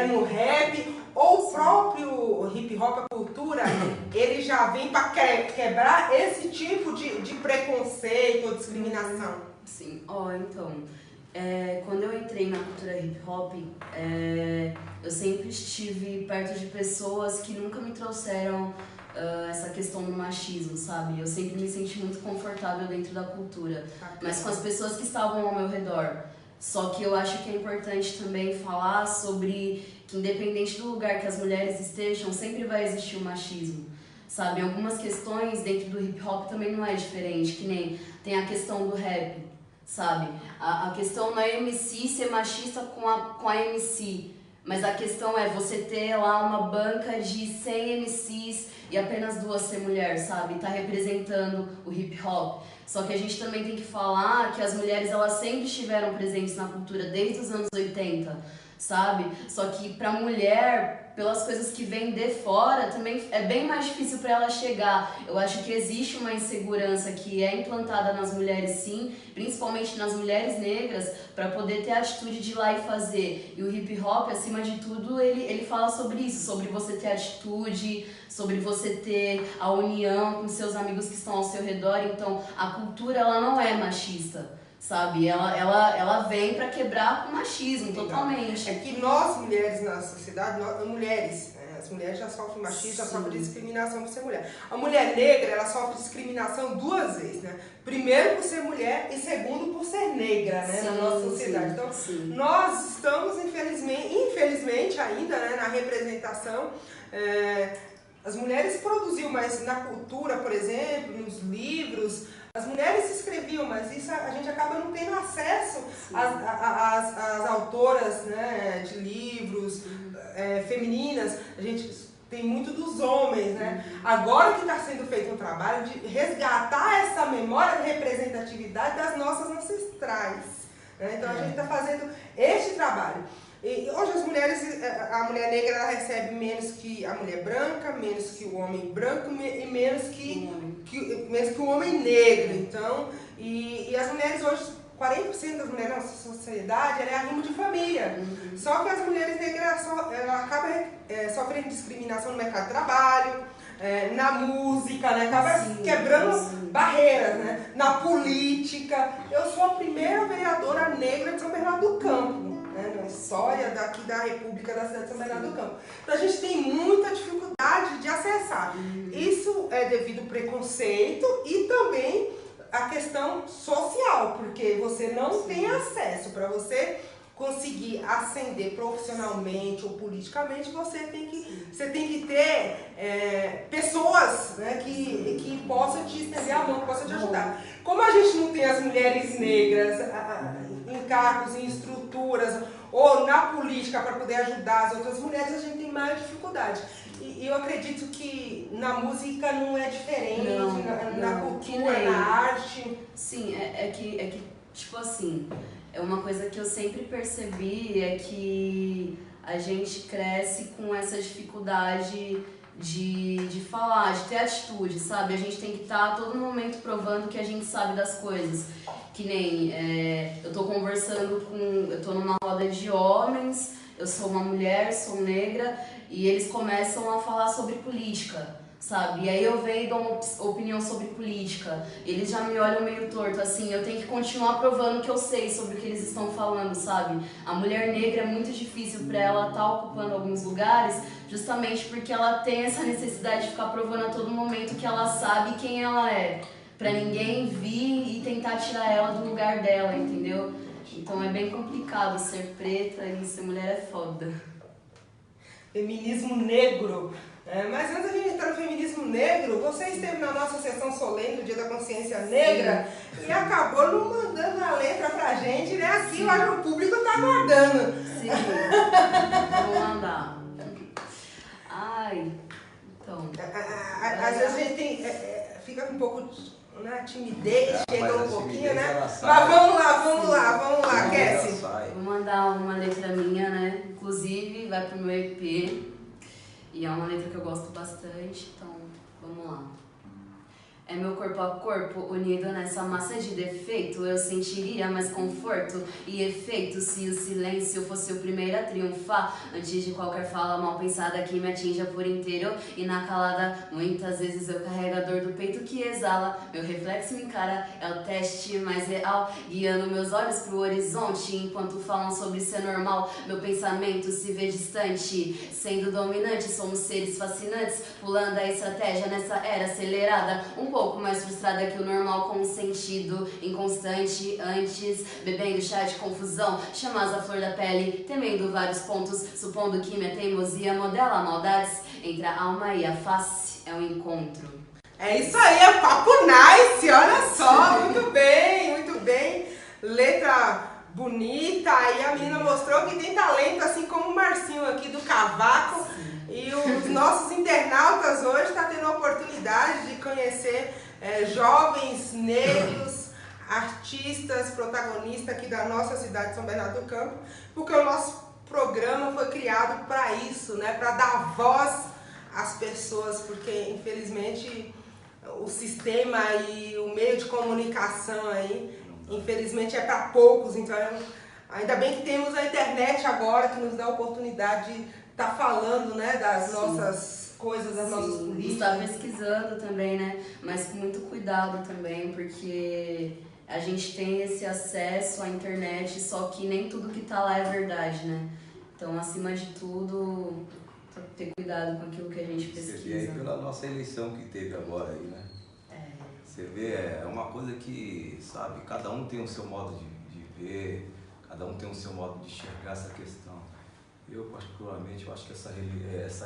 no rap, ou o próprio hip hop, a cultura, ele já vem para quebrar esse tipo de preconceito ou discriminação? Sim, então, quando eu entrei na cultura hip hop, eu sempre estive perto de pessoas que nunca me trouxeram essa questão do machismo, sabe? Eu sempre me senti muito confortável dentro da cultura, mas com as pessoas que estavam ao meu redor. Só que eu acho que é importante também falar sobre que, independente do lugar que as mulheres estejam, sempre vai existir o machismo, sabe? Em algumas questões dentro do hip hop também não é diferente, que nem tem a questão do rap, sabe? A questão não é MC ser machista com a MC, mas a questão é você ter lá uma banca de 100 MCs e apenas 2 ser mulher, sabe? Tá representando o hip hop. Só que a gente também tem que falar que as mulheres, elas sempre estiveram presentes na cultura desde os anos 80, sabe? Só que pra mulher, pelas coisas que vêm de fora, também é bem mais difícil para ela chegar. Eu acho que existe uma insegurança que é implantada nas mulheres, sim, principalmente nas mulheres negras, para poder ter a atitude de ir lá e fazer. E o hip hop, acima de tudo, ele fala sobre isso, sobre você ter atitude, sobre você ter a união com seus amigos que estão ao seu redor. Então, a cultura, ela não é machista, sabe? Ela vem para quebrar com o machismo, totalmente. É que nós, mulheres na sociedade, as mulheres já sofrem machismo, já sofrem discriminação por ser mulher. A mulher negra, ela sofre discriminação 2 vezes, né? Primeiro por ser mulher e segundo por ser negra, né? Na nossa sociedade. Então, nós estamos, infelizmente ainda, né, na representação. As mulheres produziam, mas na cultura, por exemplo, nos livros, as mulheres escreviam, mas isso a gente acaba não tendo acesso às autoras, né, de livros femininas. A gente tem muito dos homens, né? Agora que está sendo feito um trabalho de resgatar essa memória de representatividade das nossas ancestrais, né? Então a gente está fazendo este trabalho. E hoje as mulheres, a mulher negra, ela recebe menos que a mulher branca, menos que o homem branco e menos que o homem negro. Então, e as mulheres hoje, 40% das mulheres na nossa sociedade, ela é arrimo de família. Só que as mulheres negras ela acabam sofrendo discriminação no mercado de trabalho, na música, né? Acaba quebrando barreiras, né? Na política. Eu sou a primeira vereadora negra de São Bernardo do Campo, na história daqui da República da cidade de São Bernardo do Campo. Então a gente tem muita dificuldade de acessar. Isso é devido ao preconceito e também a questão social, porque você não tem acesso. Para você conseguir ascender profissionalmente ou politicamente, você tem que ter pessoas, né, que possam te estender a mão, que possam te ajudar. Como a gente não tem as mulheres negras em cargos, em estruturas, ou na política para poder ajudar as outras mulheres, a gente tem mais dificuldade. E eu acredito que na música não é diferente, na cultura, na arte. Sim, é que, tipo assim, é uma coisa que eu sempre percebi, é que a gente cresce com essa dificuldade de falar, de ter atitude, sabe? A gente tem que estar a todo momento provando que a gente sabe das coisas. Que nem, eu tô conversando eu tô numa roda de homens, eu sou uma mulher, sou negra, e eles começam a falar sobre política, sabe? E aí eu venho e dou uma opinião sobre política, eles já me olham meio torto, assim, eu tenho que continuar provando que eu sei sobre o que eles estão falando, sabe? A mulher negra é muito difícil para ela estar ocupando alguns lugares, justamente porque ela tem essa necessidade de ficar provando a todo momento que ela sabe quem ela é, pra ninguém vir e tentar tirar ela do lugar dela, entendeu? Então é bem complicado ser preta e ser mulher é foda. Feminismo negro. Mas antes de a gente entrar no feminismo negro, você esteve na nossa sessão solene do Dia da Consciência Negra e acabou não mandando a letra pra gente, né? Aqui eu acho que o público tá aguardando. Sim, vou mandar. Ai, então... Às vezes a gente fica com um pouco... timidez, chega um pouquinho, né? Mas vamos lá, Cassie. Vou mandar uma letra minha, né? Inclusive, vai pro meu EP. E é uma letra que eu gosto bastante, então vamos lá. É meu corpo a corpo unido nessa massa de defeito. Eu sentiria mais conforto e efeito se o silêncio fosse o primeiro a triunfar, antes de qualquer fala mal pensada que me atinja por inteiro. E na calada, muitas vezes eu carrego a dor do peito que exala. Meu reflexo me encara, é o teste mais real, guiando meus olhos pro horizonte. Enquanto falam sobre ser normal, meu pensamento se vê distante. Sendo dominante, somos seres fascinantes, pulando a estratégia nessa era acelerada, um pouco mais frustrada que o normal, com um sentido inconstante. Antes, bebendo chá de confusão, chamas a flor da pele, temendo vários pontos, supondo que minha teimosia modela maldades. Entre a alma e a face é um encontro. É isso aí, é papo nice, olha só, muito bem, muito bem. Letra bonita, e a menina mostrou que tem talento, assim como o Marcinho aqui do Cavaco. E os nossos internautas hoje estão tendo a oportunidade de conhecer jovens negros, artistas, protagonistas aqui da nossa cidade de São Bernardo do Campo, porque o nosso programa foi criado para isso, né? Para dar voz às pessoas, porque infelizmente o sistema e o meio de comunicação aí, infelizmente é para poucos. Então ainda bem que temos a internet agora, que nos dá a oportunidade de estar falando, né, das nossas coisas, das nossas políticas. Está pesquisando também, né? Mas com muito cuidado também, porque a gente tem esse acesso à internet, só que nem tudo que tá lá é verdade, né? Então, acima de tudo, ter cuidado com aquilo que a gente pesquisa. Você vê aí pela nossa eleição que teve agora aí, né? Você vê, é uma coisa que, sabe, cada um tem o seu modo de ver, cada um tem o seu modo de enxergar essa questão. Eu, particularmente, eu acho que essa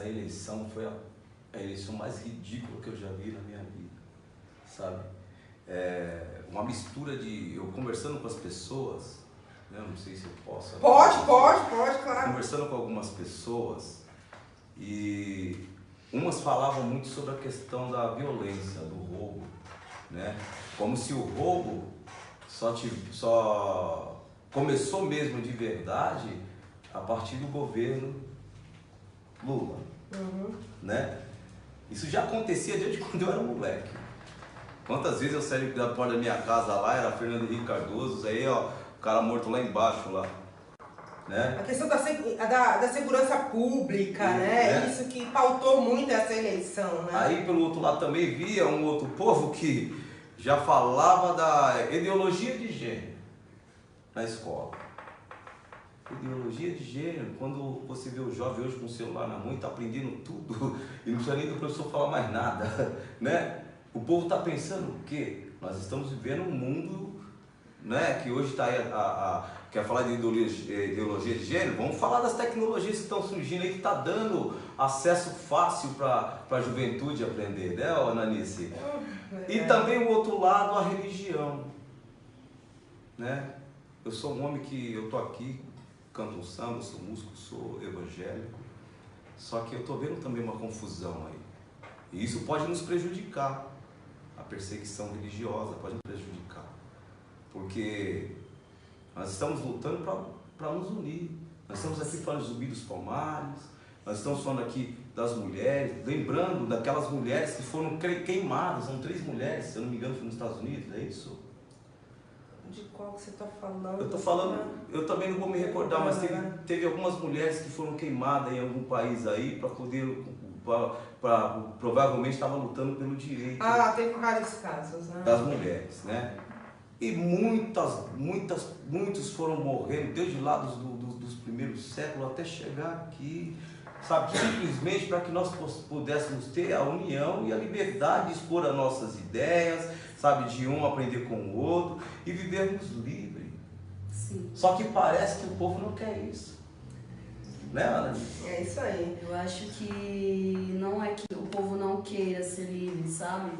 eleição foi a eleição mais ridícula que eu já vi na minha vida, sabe? Uma mistura de... Eu conversando com as pessoas, né? Não sei se eu posso... Pode, claro. Conversando com algumas pessoas, e umas falavam muito sobre a questão da violência, do roubo, né? Como se o roubo só começou mesmo de verdade a partir do governo Lula, né? Isso já acontecia desde quando eu era moleque. Quantas vezes eu saí da porta da minha casa lá, era Fernando Henrique Cardoso, aí ó, o cara morto lá embaixo lá, né? A questão da segurança pública, né? Isso que pautou muito essa eleição, né? Aí pelo outro lado também via um outro povo que já falava da ideologia de gênero na escola. Ideologia de gênero, quando você vê o jovem hoje com o celular na mão e está aprendendo tudo e não precisa nem do professor falar mais nada, né? O povo está pensando o quê? Nós estamos vivendo um mundo, né, que hoje está aí, quer falar de ideologia de gênero? Vamos falar das tecnologias que estão surgindo aí, que está dando acesso fácil para a juventude aprender, né, Ananice? E também o outro lado, a religião, né? Eu sou um homem que, eu tô aqui, canto um samba, sou músico, sou evangélico, só que eu estou vendo também uma confusão aí. E isso pode nos prejudicar, a perseguição religiosa pode nos prejudicar, porque nós estamos lutando para nos unir. Nós estamos aqui falando do Zumbi dos Palmares, nós estamos falando aqui das mulheres, lembrando daquelas mulheres que foram queimadas, são 3 mulheres, se eu não me engano, foi nos Estados Unidos, é isso? De qual que você está falando? Eu estou falando, eu também não vou me recordar, mas teve algumas mulheres que foram queimadas em algum país aí para poder, provavelmente estavam lutando pelo direito. Teve vários casos, né? Das mulheres, né? E muitos foram morrendo desde lá dos primeiros séculos até chegar aqui, sabe? Simplesmente para que nós pudéssemos ter a união e a liberdade de expor as nossas ideias, sabe? De um aprender com o outro e vivermos livres. Sim. Só que parece que o povo não quer isso. Né, Ana? É isso aí. Eu acho que não é que o povo não queira ser livre, sabe?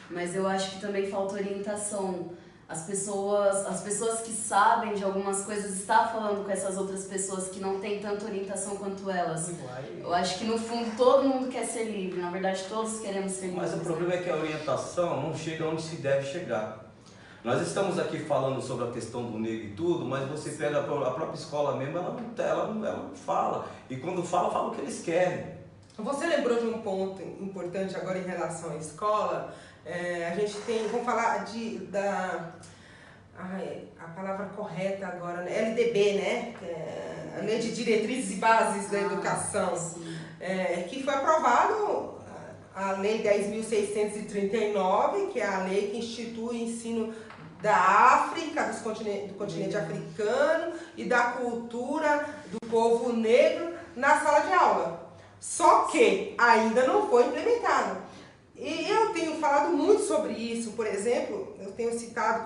Mas eu acho que também falta orientação. As pessoas que sabem de algumas coisas estão falando com essas outras pessoas que não têm tanta orientação quanto elas. Eu acho que no fundo todo mundo quer ser livre, na verdade todos queremos ser livres. Mas o problema é que a orientação não chega onde se deve chegar. Nós estamos aqui falando sobre a questão do negro e tudo, mas você pega a própria escola mesmo, ela não fala. E quando fala o que eles querem. Você lembrou de um ponto importante agora em relação à escola? A gente tem, vamos falar a palavra correta agora, né? LDB, né? A Lei de Diretrizes e Bases da Educação, que foi aprovado a Lei 10.639, que é a lei que institui o ensino da África, do continente africano e da cultura do povo negro na sala de aula. Só que ainda não foi implementado. E eu tenho falado muito sobre isso. Por exemplo, eu tenho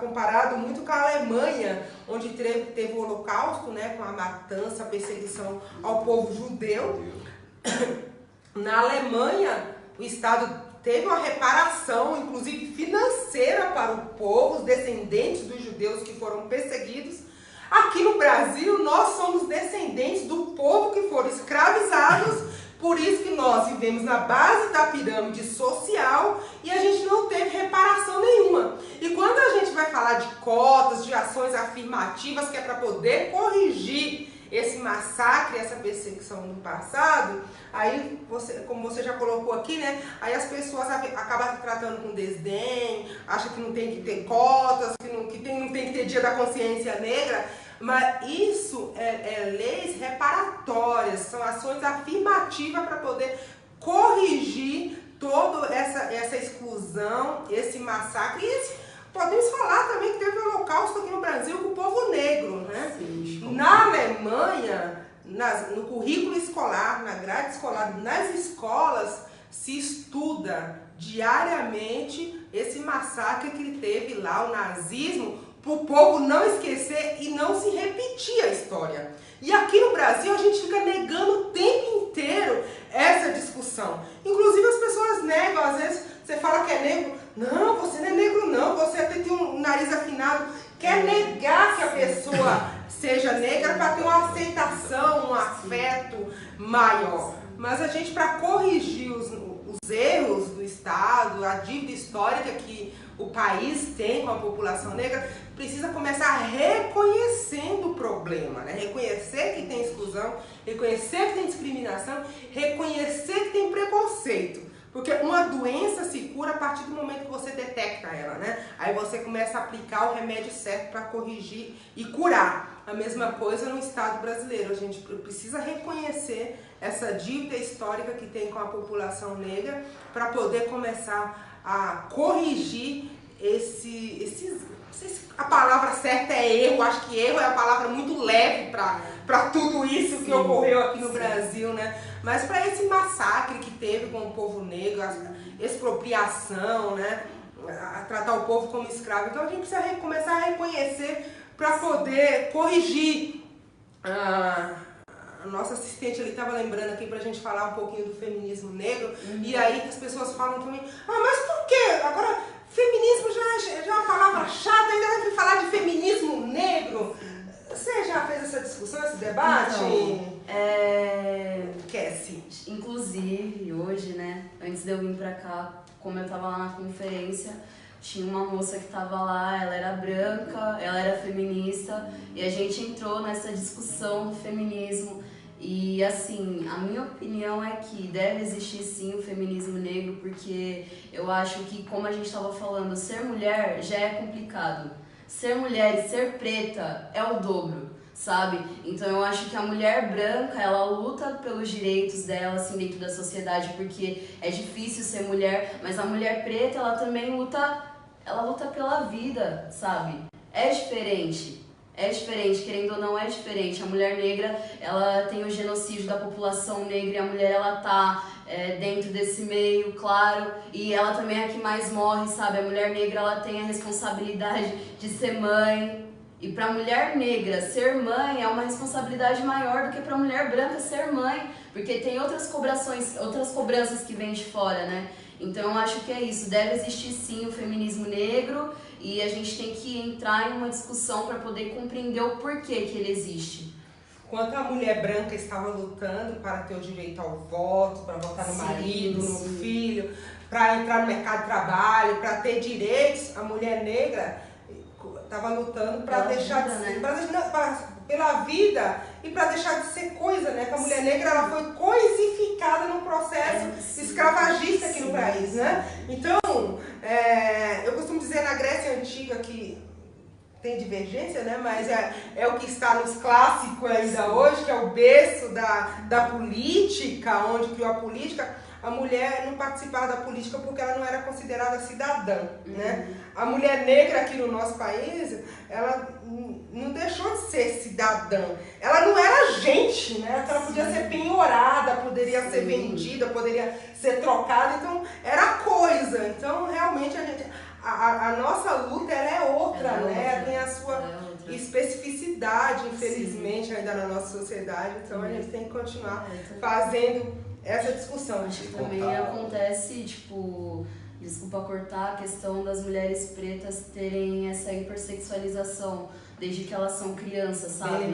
comparado muito com a Alemanha, onde teve o Holocausto, né, com a matança, a perseguição ao povo judeu. Na Alemanha, o Estado teve uma reparação, inclusive financeira, para o povo, os descendentes dos judeus que foram perseguidos. Aqui no Brasil, nós somos descendentes do povo que foram escravizados, por isso que nós vivemos na base da pirâmide social e a gente não teve reparação nenhuma. E quando a gente vai falar de cotas, de ações afirmativas, que é para poder corrigir esse massacre, essa perseguição no passado, aí, como você já colocou aqui, né, aí as pessoas acabam tratando com desdém, acham que não tem que ter cotas, que não tem que ter dia da consciência negra, mas isso é leis reparatórias, são ações afirmativas para poder corrigir toda essa exclusão, esse massacre. E podemos falar também que teve o Holocausto aqui no Brasil com o povo negro, né? Sim. Na Alemanha, no currículo escolar, na grade escolar, nas escolas, se estuda diariamente esse massacre que teve lá, o nazismo, para o povo não esquecer e não se repetir a história. E aqui no Brasil a gente fica negando o tempo inteiro essa discussão. Inclusive as pessoas negam, às vezes você fala que é negro, não, você não é negro não, você até tem um nariz afinado. Quer negar que a pessoa seja negra para ter uma aceitação, um afeto maior. Mas a gente, para corrigir os erros do Estado, a dívida histórica que o país tem com a população negra, precisa começar reconhecendo o problema, né? Reconhecer que tem exclusão, reconhecer que tem discriminação, reconhecer que tem preconceito. Porque uma doença se cura a partir do momento que você detecta ela, né? Aí você começa a aplicar o remédio certo para corrigir e curar. A mesma coisa no Estado brasileiro. A gente precisa reconhecer essa dívida histórica que tem com a população negra para poder começar a corrigir a palavra certa é erro. Acho que erro é a palavra muito leve para tudo isso que ocorreu aqui no Brasil, né? Mas para esse massacre que teve com o povo negro, a expropriação, né? A tratar o povo como escravo. Então a gente precisa começar a reconhecer para poder corrigir. A nossa assistente ali estava lembrando aqui para a gente falar um pouquinho do feminismo negro. E aí as pessoas falam também, mas por quê? Agora, feminismo já é uma palavra chata, ainda vai falar de feminismo negro. Você já fez essa discussão, esse debate? Então, Cassie. Inclusive, hoje, né, antes de eu vir pra cá, como eu tava lá na conferência, tinha uma moça que tava lá, ela era branca, ela era feminista, e a gente entrou nessa discussão do feminismo. E assim, a minha opinião é que deve existir sim o feminismo negro, porque eu acho que, como a gente estava falando, ser mulher já é complicado. Ser mulher e ser preta é o dobro, sabe? Então eu acho que a mulher branca, ela luta pelos direitos dela, assim, dentro da sociedade, porque é difícil ser mulher, mas a mulher preta, ela também luta pela vida, sabe? É diferente, querendo ou não é diferente. A mulher negra, ela tem o genocídio da população negra e a mulher, ela tá dentro desse meio, claro, e ela também é a que mais morre, sabe? A mulher negra, ela tem a responsabilidade de ser mãe, e pra mulher negra ser mãe é uma responsabilidade maior do que pra mulher branca ser mãe, porque tem outras cobranças que vêm de fora, né? Então eu acho que é isso, deve existir sim o feminismo negro e a gente tem que entrar em uma discussão para poder compreender o porquê que ele existe. Quando a mulher branca estava lutando para ter o direito ao voto, para votar no marido, no filho, para entrar no mercado de trabalho, para ter direitos, a mulher negra estava lutando para deixar, pela vida e para deixar de ser coisa, né? Que a mulher negra ela foi coisificada no processo escravagista aqui no país, né? Então, eu costumo dizer na Grécia Antiga que tem divergência, né? Mas é o que está nos clássicos ainda hoje, que é o berço da política, onde criou a política. A mulher não participava da política porque ela não era considerada cidadã, né? A mulher negra aqui no nosso país, ela não deixou de ser cidadã. Ela não era gente, né? Ela podia ser penhorada, poderia ser vendida, poderia ser trocada, então era coisa. Então, realmente, a nossa luta ela é outra, né? Ela tem a sua especificidade, infelizmente, ainda na nossa sociedade. Então, a gente tem que continuar fazendo essa discussão. Acho que também acontece, tipo, desculpa cortar, a questão das mulheres pretas terem essa hipersexualização desde que elas são crianças, sabe?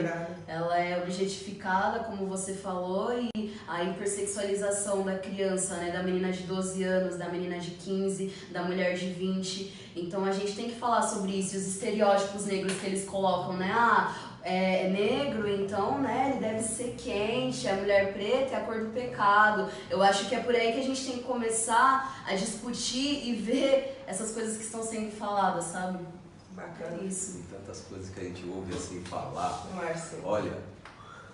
Ela é objetificada, como você falou, e a hipersexualização da criança, né? Da menina de 12 anos, da menina de 15, da mulher de 20. Então a gente tem que falar sobre isso, os estereótipos negros que eles colocam, né? É negro, então, né, ele deve ser quente, a mulher preta é a cor do pecado. Eu acho que é por aí que a gente tem que começar a discutir e ver essas coisas que estão sendo faladas, sabe? Bacana. Isso. Tem tantas coisas que a gente ouve assim falar. Márcio. Olha,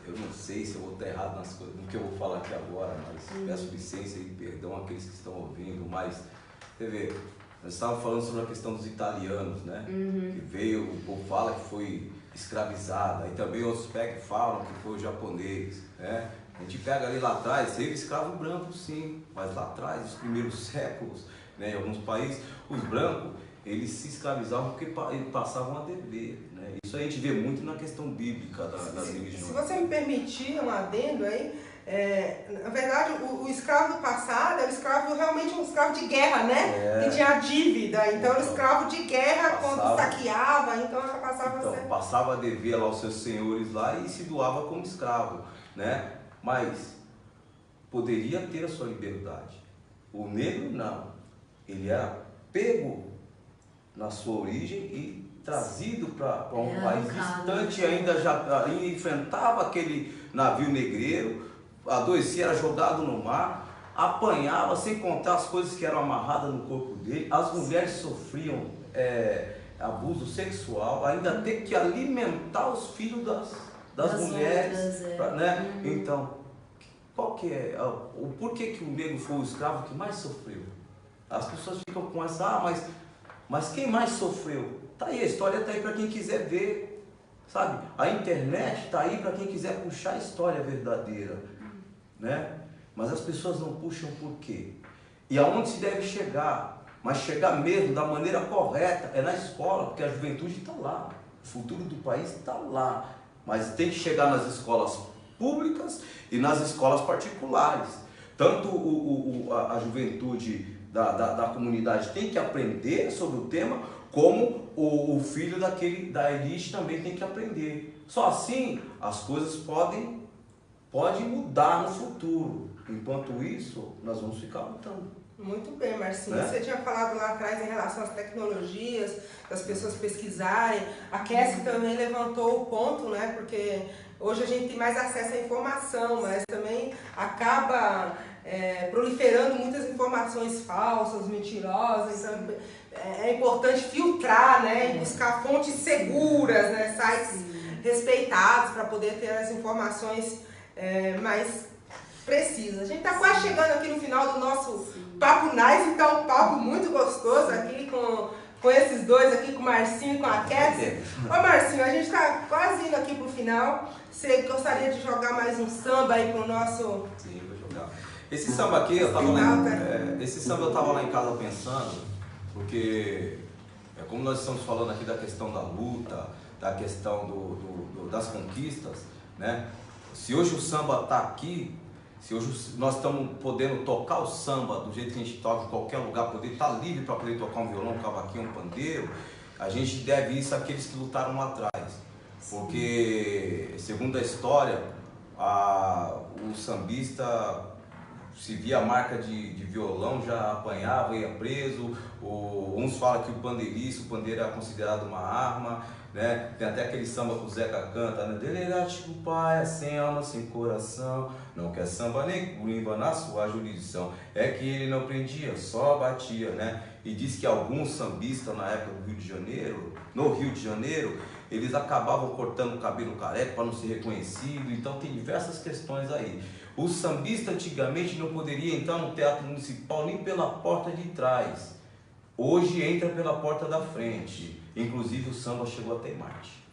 eu não sei se eu vou estar errado nas coisas, no que eu vou falar aqui agora, mas peço licença e perdão àqueles que estão ouvindo, mas, você vê, nós estávamos falando sobre a questão dos italianos, né? Que veio, o povo fala que foi escravizada, e também outros pegam falam que foi o japonês, né? A gente pega ali lá atrás, teve escravo branco sim, mas lá atrás, nos primeiros séculos, né, em alguns países, os brancos, eles se escravizavam porque eles passavam a dever, né? Isso a gente vê muito na questão bíblica das religiões. Se você me permitir um adendo aí, na verdade, o escravo do passado é o escravo realmente um escravo de guerra, né? Que tinha dívida. Então, era o escravo de guerra quando saqueava, então ela passava a ser... passava a dever lá aos seus senhores lá e se doava como escravo, né? Mas poderia ter a sua liberdade. O negro não. Ele era pego na sua origem e trazido para um país distante, ainda enfrentava aquele navio negreiro, adoecia, era jogado no mar, apanhava, sem contar as coisas que eram amarradas no corpo dele. As mulheres sofriam abuso sexual, ainda ter que alimentar os filhos das mulheres, outras, né? Então, qual que é o porquê que o negro foi o escravo que mais sofreu? As pessoas ficam com essa, mas quem mais sofreu? Tá aí, a história tá aí para quem quiser ver, sabe? A internet tá aí para quem quiser puxar a história verdadeira, né? Mas as pessoas não puxam por quê? E aonde se deve chegar? Mas chegar mesmo da maneira correta é na escola, porque a juventude está lá, o futuro do país está lá. Mas tem que chegar nas escolas públicas e nas escolas particulares. Tanto a juventude da comunidade tem que aprender sobre o tema, como o filho da elite também tem que aprender. Só assim as coisas podem mudar no futuro. Enquanto isso, nós vamos ficar lutando. Muito bem, Marcinho. Você tinha falado lá atrás em relação às tecnologias, das pessoas pesquisarem. A Cassie também levantou o ponto, né? Porque hoje a gente tem mais acesso à informação, mas também acaba proliferando muitas informações falsas, mentirosas. Então é importante filtrar, né? E buscar fontes seguras, né? Sites respeitados para poder ter as informações mais precisas. A gente está quase chegando aqui no final do nosso Papo Nice, então um papo muito gostoso aqui com esses dois aqui, com o Marcinho e com a Cassie. Ô Marcinho, a gente está quase indo aqui pro final. Você gostaria de jogar mais um samba aí pro nosso... Sim, vou jogar. Esse samba aqui, eu tava lá em casa pensando, porque como nós estamos falando aqui da questão da luta, da questão das conquistas, né? Se hoje o samba está aqui, se hoje nós estamos podendo tocar o samba do jeito que a gente toca em qualquer lugar, poder estar livre para poder tocar um violão, um cavaquinho, um pandeiro, a gente deve isso àqueles que lutaram lá atrás. Porque, segundo a história, o sambista se via marca de violão, já apanhava, ia preso. Uns falam que o pandeiro é considerado uma arma, né? Tem até aquele samba que o Zeca canta, né? Delegate o pai, sem alma, sem coração, não quer samba nem curimba na sua jurisdição. É que ele não prendia, só batia, né? E diz que alguns sambistas na época do Rio de Janeiro, no Rio de Janeiro, eles acabavam cortando o cabelo careca para não ser reconhecido. Então tem diversas questões aí. O sambista antigamente não poderia entrar no teatro municipal nem pela porta de trás. Hoje entra pela porta da frente. Inclusive o samba chegou até em Marte,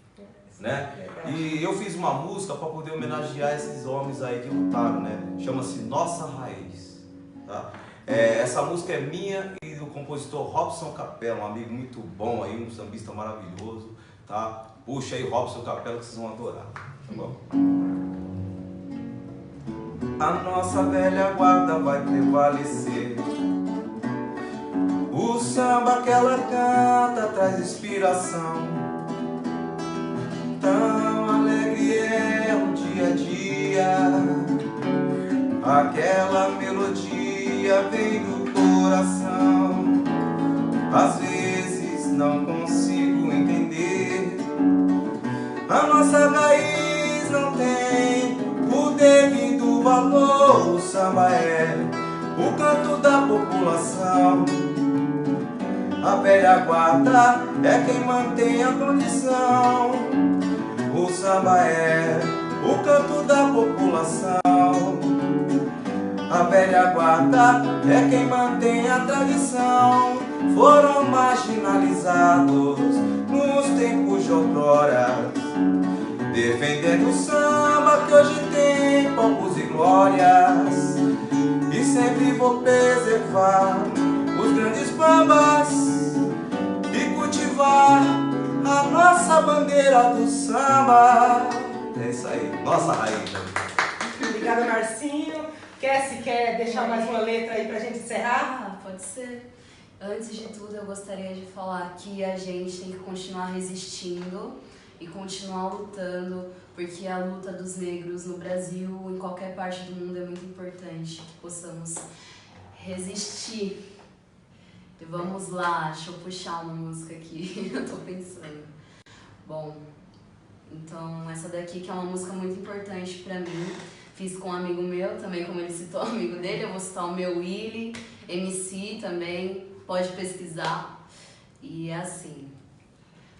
né? E eu fiz uma música para poder homenagear esses homens aí que lutaram, né? Chama-se Nossa Raiz, tá? Essa música é minha e do compositor Robson Capela, um amigo muito bom aí, um sambista maravilhoso, tá? Puxa aí Robson Capela que vocês vão adorar, tá bom? A nossa velha guarda vai prevalecer. O samba que ela canta traz inspiração. Tão alegre é o dia a dia. Aquela melodia vem do coração. Às vezes não consigo entender. A nossa raiz não tem o devido valor. O samba é o canto da população. A velha guarda é quem mantém a condição. O samba é o canto da população. A velha guarda é quem mantém a tradição. Foram marginalizados nos tempos de outrora, defendendo o samba que hoje tem palcos e glórias. E sempre vou preservar os grandes bambas e cultivar a nossa bandeira do samba. É isso aí, nossa raiz. Obrigada, Marcinho. Quer deixar mais uma letra aí pra gente encerrar? Pode ser. Antes de tudo, eu gostaria de falar que a gente tem que continuar resistindo e continuar lutando, porque a luta dos negros no Brasil, em qualquer parte do mundo, é muito importante que possamos resistir. E vamos lá, deixa eu puxar uma música aqui, eu tô pensando. Bom, então essa daqui que é uma música muito importante pra mim, fiz com um amigo meu também, como ele citou o amigo dele, eu vou citar o meu Willy, MC também, pode pesquisar. E é assim: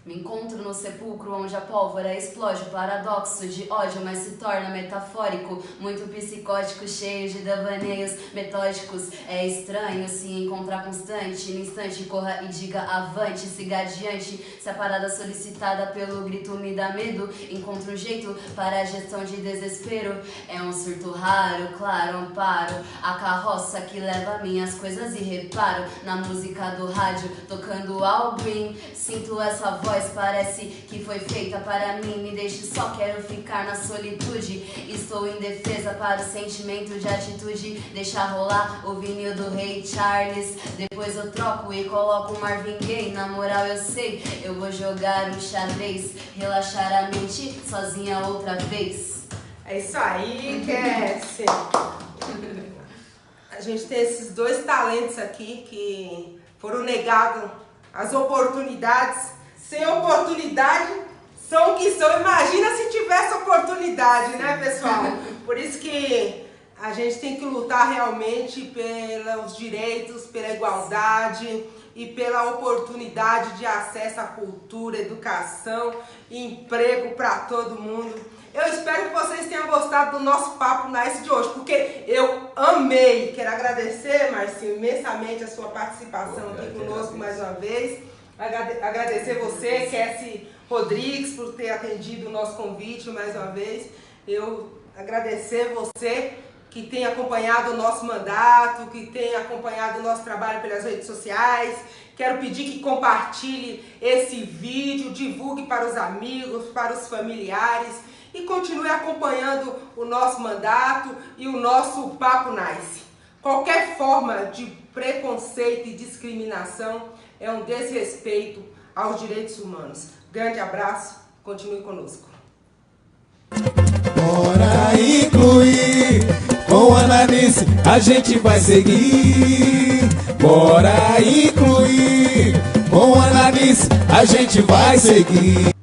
me encontro no sepulcro onde a pólvora explode, o paradoxo de ódio, mas se torna metafórico, muito psicótico, cheio de devaneios metódicos. É estranho se encontrar constante, no instante corra e diga avante, siga adiante. Se a parada solicitada pelo grito me dá medo, encontro um jeito para a gestão de desespero. É um surto raro, claro, amparo a carroça que leva minhas coisas e reparo na música do rádio, tocando Alvin. Sinto essa voz, parece que foi feita para mim. Me deixe só, quero ficar na solitude. Estou indefesa para o sentimento de atitude. Deixa rolar o vinil do Rei Charles. Depois eu troco e coloco o Marvin Gaye. Na moral eu sei, eu vou jogar um xadrez, relaxar a mente sozinha outra vez. É isso aí, Cassie. A gente tem esses dois talentos aqui que foram negados as oportunidades. Sem oportunidade, são o que são. Imagina se tivesse oportunidade, né, pessoal? Por isso que a gente tem que lutar realmente pelos direitos, pela igualdade e pela oportunidade de acesso à cultura, educação e emprego para todo mundo. Eu espero que vocês tenham gostado do nosso Papo Nice de hoje, porque eu amei. Quero agradecer, Marcinho, imensamente a sua participação aqui conosco mais uma vez. Agradecer você, Cassie Rodrigues, por ter atendido o nosso convite mais uma vez. Eu agradecer você que tem acompanhado o nosso mandato, que tem acompanhado o nosso trabalho pelas redes sociais. Quero pedir que compartilhe esse vídeo, divulgue para os amigos, para os familiares e continue acompanhando o nosso mandato e o nosso Papo Nice. Qualquer forma de preconceito e discriminação é um desrespeito aos direitos humanos. Grande abraço, continue conosco. Bora incluir. com análise a gente vai seguir. Bora incluir, com análise a gente vai seguir.